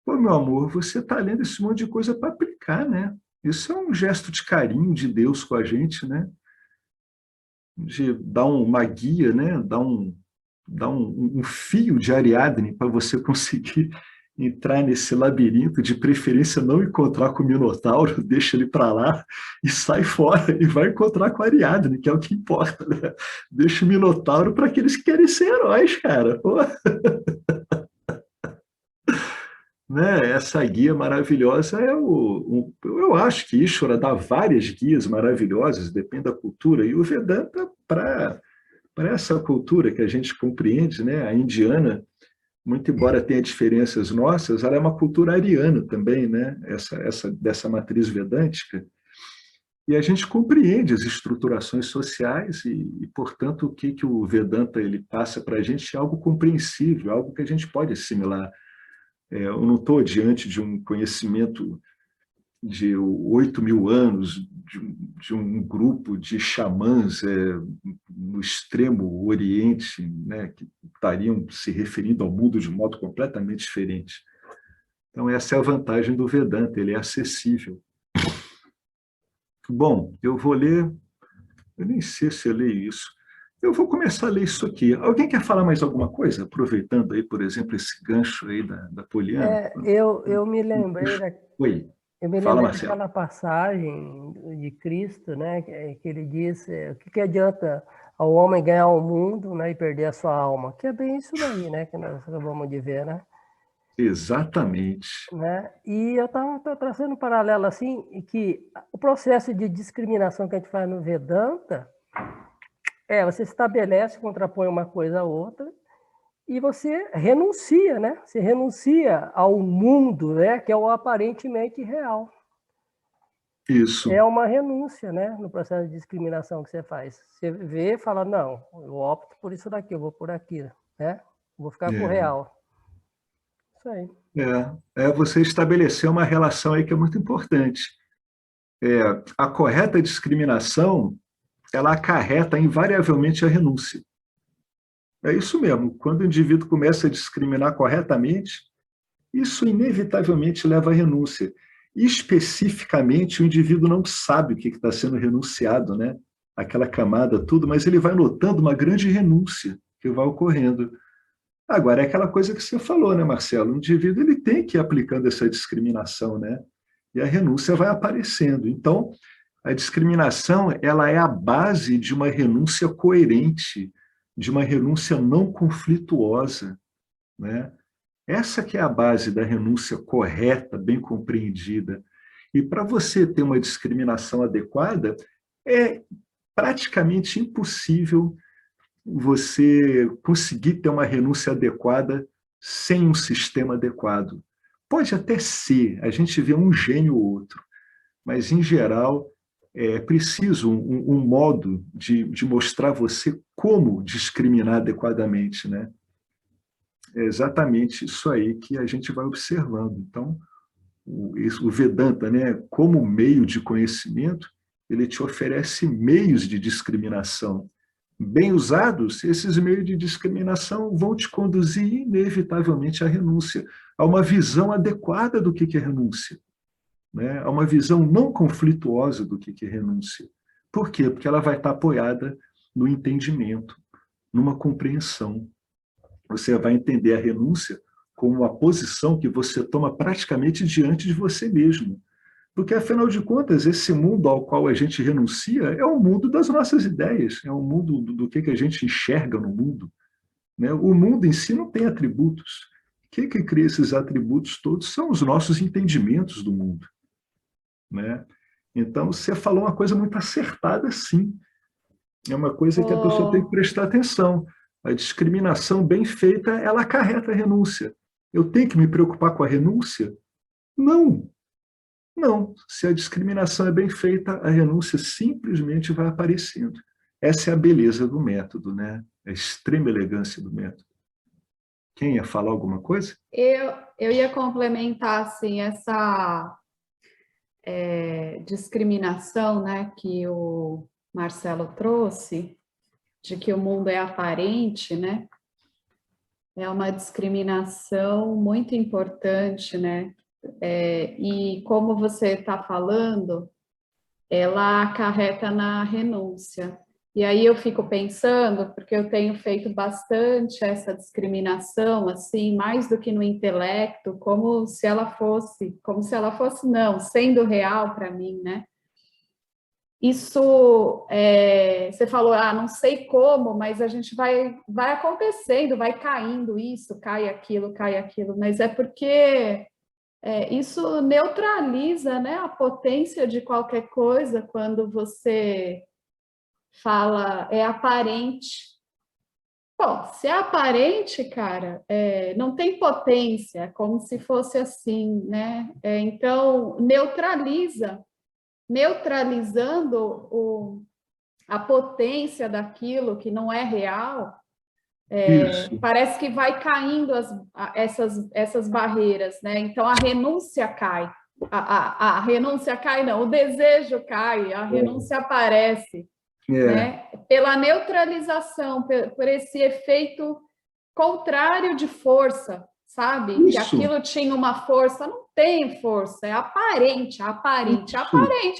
Pô, meu amor, você está lendo esse monte de coisa para aplicar, né? Isso é um gesto de carinho de Deus com a gente, né? De dar uma guia, né? Dar um fio de Ariadne para você conseguir entrar nesse labirinto, de preferência não encontrar com o Minotauro, deixa ele para lá e sai fora e vai encontrar com a Ariadne, que é o que importa, né? Deixa o Minotauro para aqueles que querem ser heróis, cara. Pô. Né? Essa guia maravilhosa eu acho que Ishvara dá várias guias maravilhosas, depende da cultura, e o Vedanta, para essa cultura que a gente compreende, né? A indiana, muito embora tenha diferenças nossas, ela é uma cultura ariana também, né? Dessa matriz vedântica, e a gente compreende as estruturações sociais portanto, o que o Vedanta ele passa para a gente é algo compreensível, algo que a gente pode assimilar. Eu não estou diante de um conhecimento de 8.000 anos, de um grupo de xamãs no extremo oriente, né, que estariam se referindo ao mundo de um modo completamente diferente. Então, essa é a vantagem do Vedanta, ele é acessível. Bom, eu vou ler, eu nem sei se eu leio isso. Eu vou começar a ler isso aqui. Alguém quer falar mais alguma coisa? Aproveitando aí, por exemplo, esse gancho aí da Poliana. Eu me lembrei Oi. Eu me Fala, lembrei Marcelo. daquela passagem de Cristo, né, que ele disse, o que adianta ao homem ganhar o mundo, né, e perder a sua alma? Que é bem isso daí, né, que nós acabamos de ver, né? Exatamente. Né? E eu estava traçando um paralelo assim, que o processo de discriminação que a gente faz no Vedanta você estabelece, contrapõe uma coisa a outra, e você renuncia, né? Você renuncia ao mundo, né? Que é o aparentemente real. Isso. É uma renúncia, né? No processo de discriminação que você faz. Você vê e fala, não, eu opto por isso daqui, eu vou por aqui, né? Vou ficar com o real. Isso aí. Você estabeleceu uma relação aí que é muito importante. A correta discriminação, ela acarreta invariavelmente a renúncia. É isso mesmo. Quando o indivíduo começa a discriminar corretamente, isso inevitavelmente leva à renúncia. Especificamente, o indivíduo não sabe o que está sendo renunciado, né? Aquela camada, tudo, mas ele vai notando uma grande renúncia que vai ocorrendo. Agora, é aquela coisa que você falou, né, Marcelo? O indivíduo ele tem que ir aplicando essa discriminação, né? E a renúncia vai aparecendo. Então, a discriminação ela é a base de uma renúncia coerente, de uma renúncia não conflituosa, né? Essa que é a base da renúncia correta, bem compreendida. E para você ter uma discriminação adequada, é praticamente impossível você conseguir ter uma renúncia adequada sem um sistema adequado. Pode até ser, a gente vê um gênio ou outro, mas, em geral, é preciso um modo de mostrar a você como discriminar adequadamente, né? É exatamente isso aí que a gente vai observando. Então, o Vedanta, né, como meio de conhecimento, ele te oferece meios de discriminação. Bem usados, esses meios de discriminação vão te conduzir inevitavelmente à renúncia, a uma visão adequada do que é renúncia, né? A uma visão não conflituosa do que é renúncia. Por quê? Porque ela vai estar apoiada no entendimento, numa compreensão. Você vai entender a renúncia como uma posição que você toma praticamente diante de você mesmo. Porque, afinal de contas, esse mundo ao qual a gente renuncia é o mundo das nossas ideias, é o mundo do que a gente enxerga no mundo, né? O mundo em si não tem atributos. O que cria esses atributos todos são os nossos entendimentos do mundo, né? Então, você falou uma coisa muito acertada, sim. É uma coisa que a pessoa tem que prestar atenção. A discriminação bem feita, ela acarreta a renúncia. Eu tenho que me preocupar com a renúncia? Não. Não. Se a discriminação é bem feita, a renúncia simplesmente vai aparecendo. Essa é a beleza do método, né? A extrema elegância do método. Quem ia falar alguma coisa? Eu ia complementar, assim, essa discriminação, né, que o Marcelo trouxe, de que o mundo é aparente, né? É uma discriminação muito importante, né? E como você está falando, ela acarreta na renúncia. E aí eu fico pensando, porque eu tenho feito bastante essa discriminação, assim, mais do que no intelecto, como se ela fosse não, sendo real para mim, né? Isso, você falou, não sei como, mas a gente vai acontecendo, vai caindo isso, cai aquilo, mas é porque isso neutraliza, né, a potência de qualquer coisa quando você fala é aparente. Bom, se é aparente, cara, não tem potência, é como se fosse assim, né? Então, neutralizando a potência daquilo que não é real, Isso. parece que vai caindo essas barreiras, né? Então a renúncia cai. A renúncia cai, não, o desejo cai, a renúncia aparece, né? Pela neutralização, por esse efeito contrário de força, sabe? Que Isso. aquilo tinha uma força, não tem força, é aparente,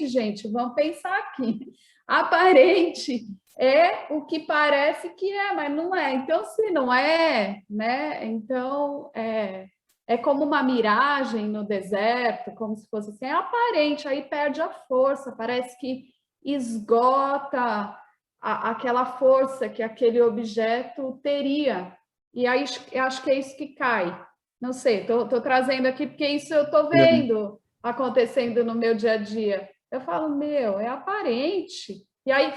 gente, vamos pensar aqui. Aparente é o que parece que é, mas não é. Então, se não é, né? Então, é como uma miragem no deserto, como se fosse assim, é aparente, aí perde a força, parece que esgota aquela força que aquele objeto teria. E aí eu acho que é isso que cai. Não sei, estou trazendo aqui porque isso eu estou vendo acontecendo no meu dia a dia. Eu falo, é aparente. E aí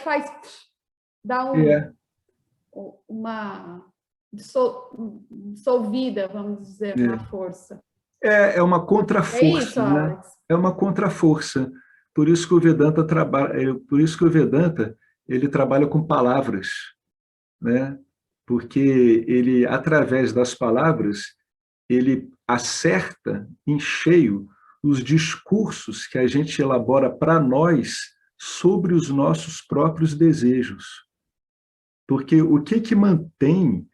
dá uma dissolvida, vamos dizer, na força. É uma contraforça, É isso, né? Alex. É uma contraforça. Por isso que o Vedanta ele trabalha com palavras, né? Porque ele, através das palavras, ele acerta em cheio os discursos que a gente elabora para nós sobre os nossos próprios desejos. Porque o que mantém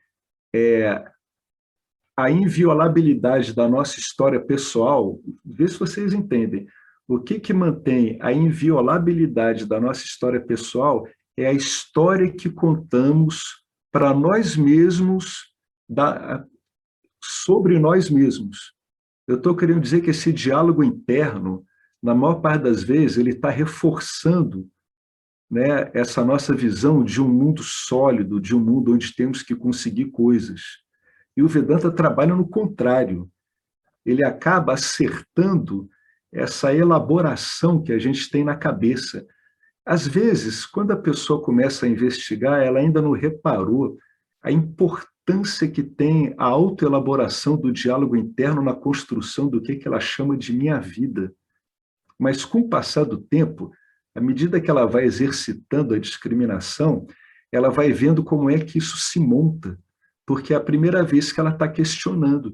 a inviolabilidade da nossa história pessoal, vê se vocês entendem, o que mantém a inviolabilidade da nossa história pessoal é a história que contamos para nós mesmos, sobre nós mesmos. Eu estou querendo dizer que esse diálogo interno, na maior parte das vezes, ele está reforçando, né, essa nossa visão de um mundo sólido, de um mundo onde temos que conseguir coisas. E o Vedanta trabalha no contrário. Ele acaba acertando essa elaboração que a gente tem na cabeça. Às vezes, quando a pessoa começa a investigar, ela ainda não reparou a importância que tem a autoelaboração do diálogo interno na construção do que ela chama de minha vida. Mas, com o passar do tempo, à medida que ela vai exercitando a discriminação, ela vai vendo como é que isso se monta, porque é a primeira vez que ela está questionando.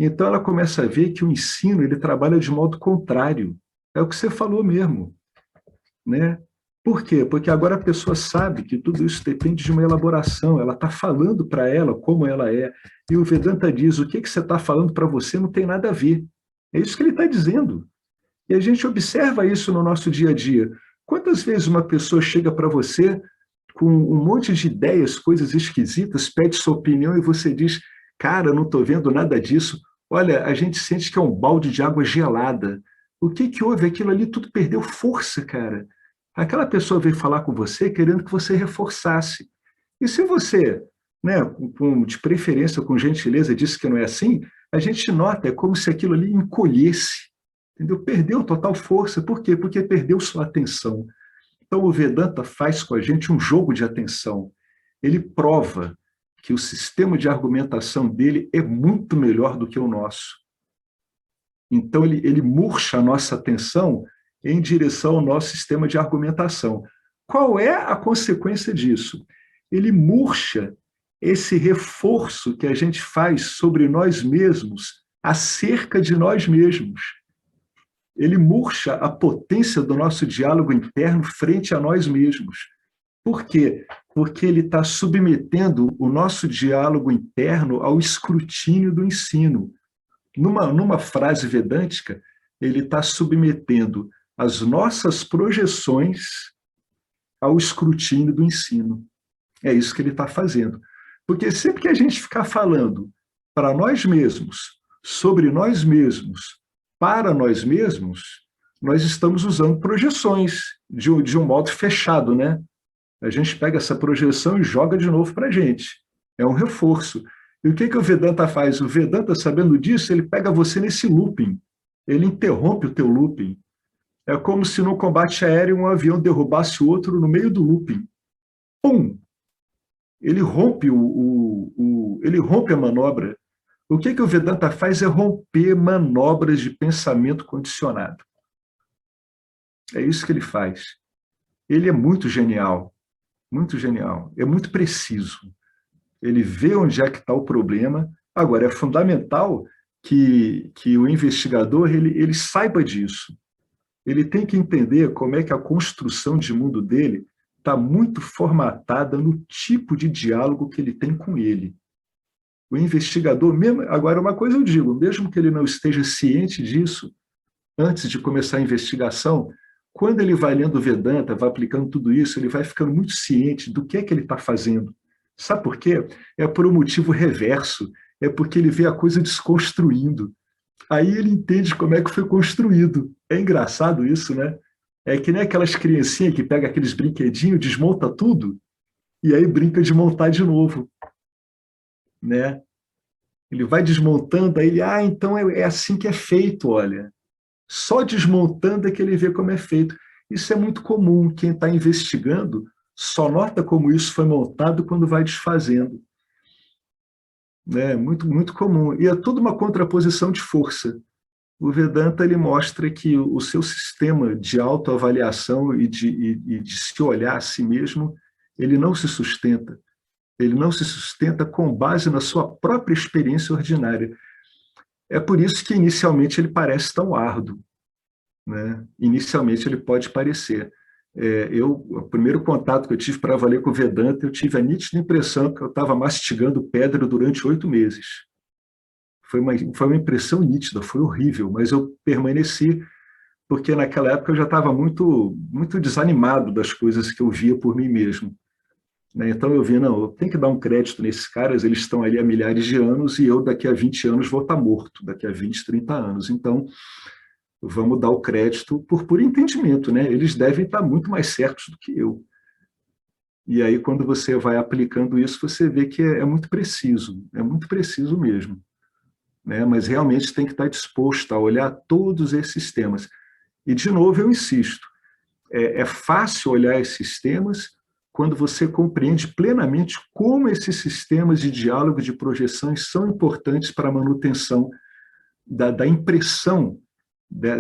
Então, ela começa a ver que o ensino ele trabalha de modo contrário. É o que você falou mesmo, né? Por quê? Porque agora a pessoa sabe que tudo isso depende de uma elaboração, ela está falando para ela como ela é, e o Vedanta diz, o que você está falando para você não tem nada a ver. É isso que ele está dizendo. E a gente observa isso no nosso dia a dia. Quantas vezes uma pessoa chega para você com um monte de ideias, coisas esquisitas, pede sua opinião e você diz, cara, eu não estou vendo nada disso. Olha, a gente sente que é um balde de água gelada. O que houve? Aquilo ali tudo perdeu força, cara. Aquela pessoa veio falar com você querendo que você reforçasse. E se você, né, de preferência, com gentileza, disse que não é assim, a gente nota, é como se aquilo ali encolhesse. Entendeu? Perdeu total força. Por quê? Porque perdeu sua atenção. Então, o Vedanta faz com a gente um jogo de atenção. Ele prova que o sistema de argumentação dele é muito melhor do que o nosso. Então, ele murcha a nossa atenção em direção ao nosso sistema de argumentação. Qual é a consequência disso? Ele murcha esse reforço que a gente faz sobre nós mesmos, acerca de nós mesmos. Ele murcha a potência do nosso diálogo interno frente a nós mesmos. Por quê? Porque ele está submetendo o nosso diálogo interno ao escrutínio do ensino. Numa frase vedântica, ele está submetendo as nossas projeções ao escrutínio do ensino. É isso que ele está fazendo. Porque sempre que a gente ficar falando para nós mesmos, sobre nós mesmos, para nós mesmos, nós estamos usando projeções de um modo fechado, né? A gente pega essa projeção e joga de novo para a gente. É um reforço. E o que o Vedanta faz? O Vedanta, sabendo disso, ele pega você nesse looping. Ele interrompe o teu looping. É como se no combate aéreo um avião derrubasse o outro no meio do looping. Pum! Ele rompe, ele rompe a manobra. O que o Vedanta faz é romper manobras de pensamento condicionado. É isso que ele faz. Ele é muito genial, é muito preciso. Ele vê onde é que está o problema. Agora, é fundamental que o investigador ele saiba disso. Ele tem que entender como é que a construção de mundo dele está muito formatada no tipo de diálogo que ele tem com ele. O investigador, mesmo, agora uma coisa eu digo, mesmo que ele não esteja ciente disso, antes de começar a investigação, quando ele vai lendo Vedanta, vai aplicando tudo isso, ele vai ficando muito ciente do que é que ele está fazendo. Sabe por quê? É por um motivo reverso, é porque ele vê a coisa desconstruindo. Aí ele entende como é que foi construído. É engraçado isso, né? É que nem aquelas criancinhas que pegam aqueles brinquedinhos, desmonta tudo, e aí brinca de montar de novo. Né? Ele vai desmontando, aí ele, então é assim que é feito, olha. Só desmontando é que ele vê como é feito. Isso é muito comum. Quem está investigando só nota como isso foi montado quando vai desfazendo. Né? Muito, muito comum. E é tudo uma contraposição de força. O Vedanta ele mostra que o seu sistema de autoavaliação e de se olhar a si mesmo, ele não se sustenta. Ele não se sustenta com base na sua própria experiência ordinária. É por isso que inicialmente ele parece tão árduo. Né? Inicialmente ele pode parecer. O primeiro contato que eu tive para valer com o Vedanta, eu tive a nítida impressão que eu estava mastigando pedra durante 8 meses. Foi uma impressão nítida, foi horrível, mas eu permaneci, porque naquela época eu já estava muito, muito desanimado das coisas que eu via por mim mesmo. Então eu vi, não, eu tenho que dar um crédito nesses caras, eles estão ali há milhares de anos e eu daqui a 20 anos vou estar morto, daqui a 20, 30 anos. Então, vamos dar o crédito por entendimento, né? Eles devem estar muito mais certos do que eu. E aí, quando você vai aplicando isso, você vê que é muito preciso mesmo. Né? Mas realmente tem que estar disposto a olhar todos esses temas. E, de novo, eu insisto, é fácil olhar esses temas quando você compreende plenamente como esses sistemas de diálogo e de projeções são importantes para a manutenção da impressão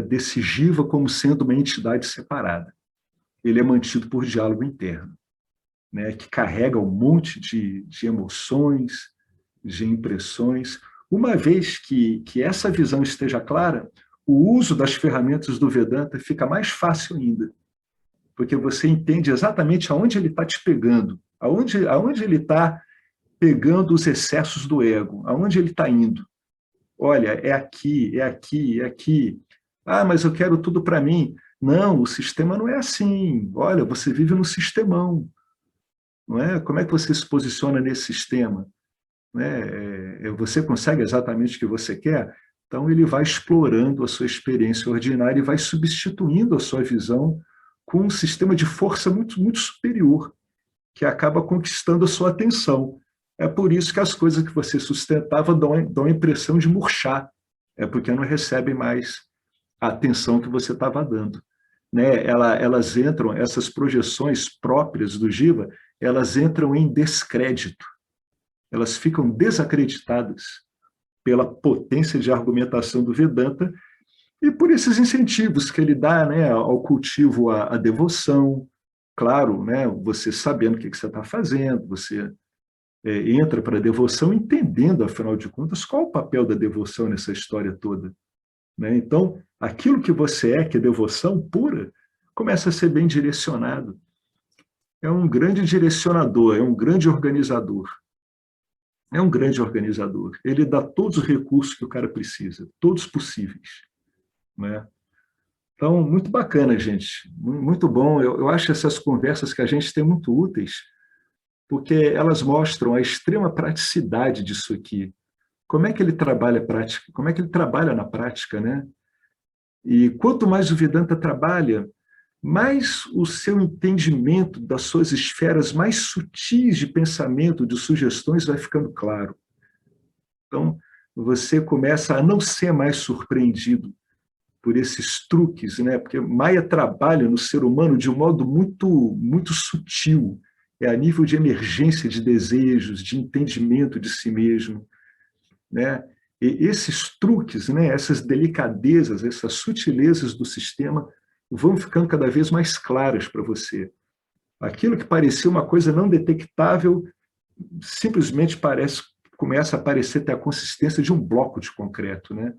desse jiva como sendo uma entidade separada. Ele é mantido por diálogo interno, né, que carrega um monte de emoções, de impressões. Uma vez que essa visão esteja clara, o uso das ferramentas do Vedanta fica mais fácil ainda, porque você entende exatamente aonde ele está te pegando, aonde ele está pegando os excessos do ego, aonde ele está indo. Olha, é aqui, é aqui, é aqui. Mas eu quero tudo para mim. Não, o sistema não é assim. Olha, você vive no sistemão. Não é? Como é que você se posiciona nesse sistema? Né? Você consegue exatamente o que você quer? Então, ele vai explorando a sua experiência ordinária e vai substituindo a sua visão com um sistema de força muito, muito superior, que acaba conquistando a sua atenção. É por isso que as coisas que você sustentava dão a impressão de murchar, porque não recebem mais a atenção que você estava dando. Né? Elas entram, essas projeções próprias do Jiva, elas entram em descrédito, elas ficam desacreditadas pela potência de argumentação do Vedanta e por esses incentivos que ele dá, né, ao cultivo à devoção, claro, né, você sabendo o que você está fazendo, você entra para a devoção entendendo, afinal de contas, qual o papel da devoção nessa história toda. Né? Então, aquilo que você é, que é devoção pura, começa a ser bem direcionado. É um grande direcionador, é um grande organizador. É um grande organizador. Ele dá todos os recursos que o cara precisa, todos possíveis. Né? Então, muito bacana, gente. Muito bom. Eu acho essas conversas que a gente tem muito úteis, porque elas mostram a extrema praticidade disso aqui. Como é que ele trabalha prática? Como é que ele trabalha na prática, né? E quanto mais o Vedanta trabalha, mais o seu entendimento das suas esferas mais sutis de pensamento, de sugestões, vai ficando claro. Então, você começa a não ser mais surpreendido por esses truques, né? Porque Maia trabalha no ser humano de um modo muito sutil, é a nível de emergência de desejos, de entendimento de si mesmo, né? E esses truques, né? Essas delicadezas, essas sutilezas do sistema vão ficando cada vez mais claras para você. Aquilo que parecia uma coisa não detectável simplesmente começa a parecer ter a consistência de um bloco de concreto, né?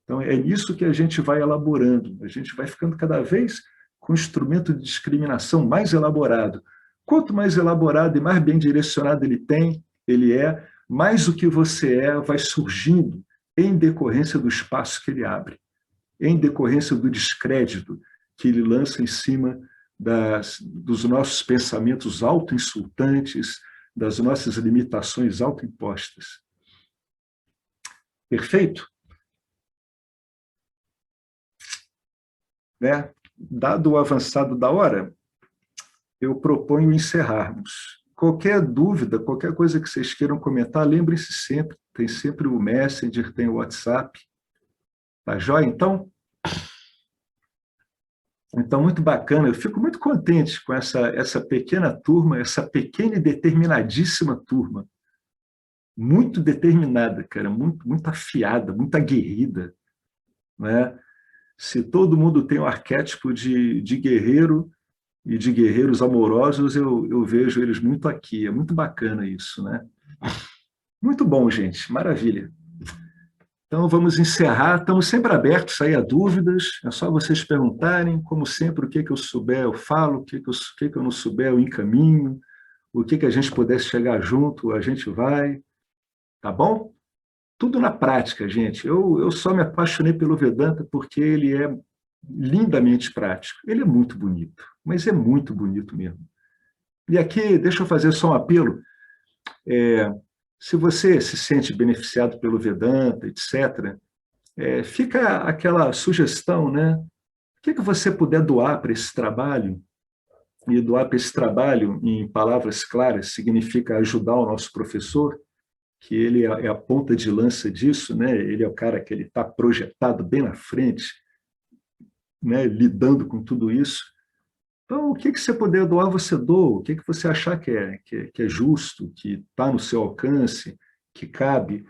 Então, é isso que a gente vai elaborando. A gente vai ficando cada vez com um instrumento de discriminação mais elaborado. Quanto mais elaborado e mais bem direcionado ele é, mais o que você é vai surgindo em decorrência do espaço que ele abre, em decorrência do descrédito que ele lança em cima dos nossos pensamentos autoinsultantes, das nossas limitações autoimpostas. Perfeito? Né? Dado o avançado da hora, eu proponho encerrarmos. Qualquer dúvida, qualquer coisa que vocês queiram comentar, lembrem-se sempre, tem sempre o Messenger, tem o WhatsApp. Tá joia, então? Então, muito bacana. Eu fico muito contente com essa pequena turma, essa pequena e determinadíssima turma. Muito determinada, cara, muito afiada, muito aguerrida. Né? Se todo mundo tem o arquétipo de guerreiro e de guerreiros amorosos, eu vejo eles muito aqui. É muito bacana isso, né? Muito bom, gente. Maravilha. Então, vamos encerrar. Estamos sempre abertos aí a dúvidas. É só vocês perguntarem. Como sempre, o que eu souber, eu falo. O que eu não souber, eu encaminho. O que a gente pudesse chegar junto, a gente vai. Tá bom? Tudo na prática, gente. Eu só me apaixonei pelo Vedanta porque ele é lindamente prático. Ele é muito bonito, mas é muito bonito mesmo. E aqui, deixa eu fazer só um apelo. Se você se sente beneficiado pelo Vedanta, etc., fica aquela sugestão, né? O que você puder doar para esse trabalho, e doar para esse trabalho, em palavras claras, significa ajudar o nosso professor, que ele é a ponta de lança disso, né? Ele é o cara que ele está projetado bem na frente, né? Lidando com tudo isso. Então, o que você puder doar, você doa. O que você achar que é justo, que está no seu alcance, que cabe.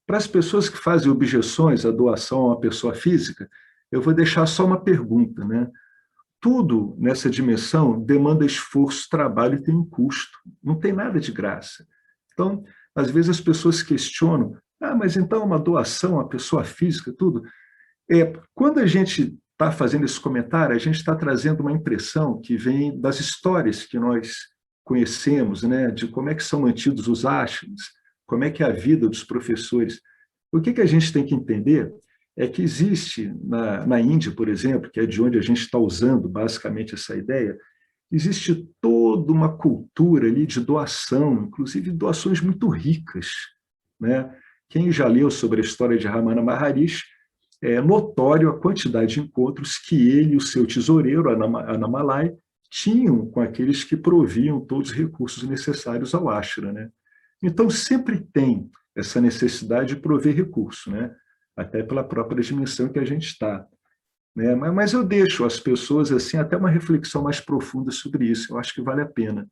Para as pessoas que fazem objeções à doação a uma pessoa física, eu vou deixar só uma pergunta, né? Tudo nessa dimensão demanda esforço, trabalho e tem um custo. Não tem nada de graça. Então, às vezes as pessoas questionam, mas então uma doação à pessoa física, tudo. Quando a gente está fazendo esse comentário, a gente está trazendo uma impressão que vem das histórias que nós conhecemos, né, de como é que são mantidos os ashrams, como é que é a vida dos professores. O que a gente tem que entender é que existe, na Índia, por exemplo, que é de onde a gente está usando basicamente essa ideia, existe toda uma cultura ali de doação, inclusive doações muito ricas. Né? Quem já leu sobre a história de Ramana Maharishi, é notório a quantidade de encontros que ele e o seu tesoureiro, Annamalai, tinham com aqueles que proviam todos os recursos necessários ao ashram. Né? Então, sempre tem essa necessidade de prover recurso, né? Até pela própria dimensão que a gente está. Né? Mas eu deixo as pessoas assim até uma reflexão mais profunda sobre isso. Eu acho que vale a pena.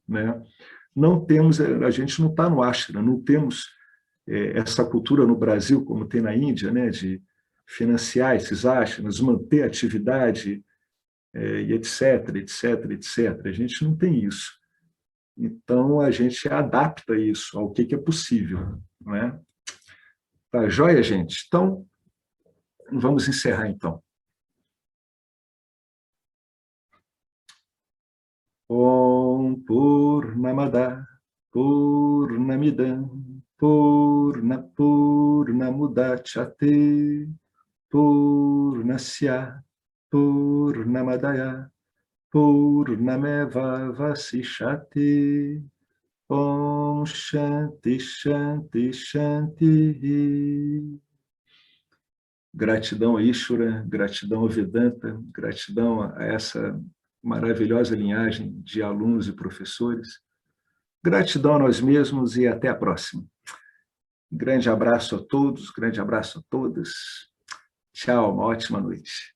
Né? A gente não está no ashram, não temos essa cultura no Brasil, como tem na Índia, né? De financiar esses ashrams, manter a atividade, e etc, etc, etc. A gente não tem isso. Então, a gente adapta isso ao que é possível, não é? Tá joia, gente? Então, vamos encerrar, então. Om Purnamada Purnamidam Purnamudachyate Purnasya Purnamadaya Purnameva Vasishate. Om Shanti Shanti Shanti. Gratidão a Ishvara, gratidão a Vedanta, gratidão a essa maravilhosa linhagem de alunos e professores. Gratidão a nós mesmos e até a próxima. Grande abraço a todos, grande abraço a todas. Tchau, uma ótima noite.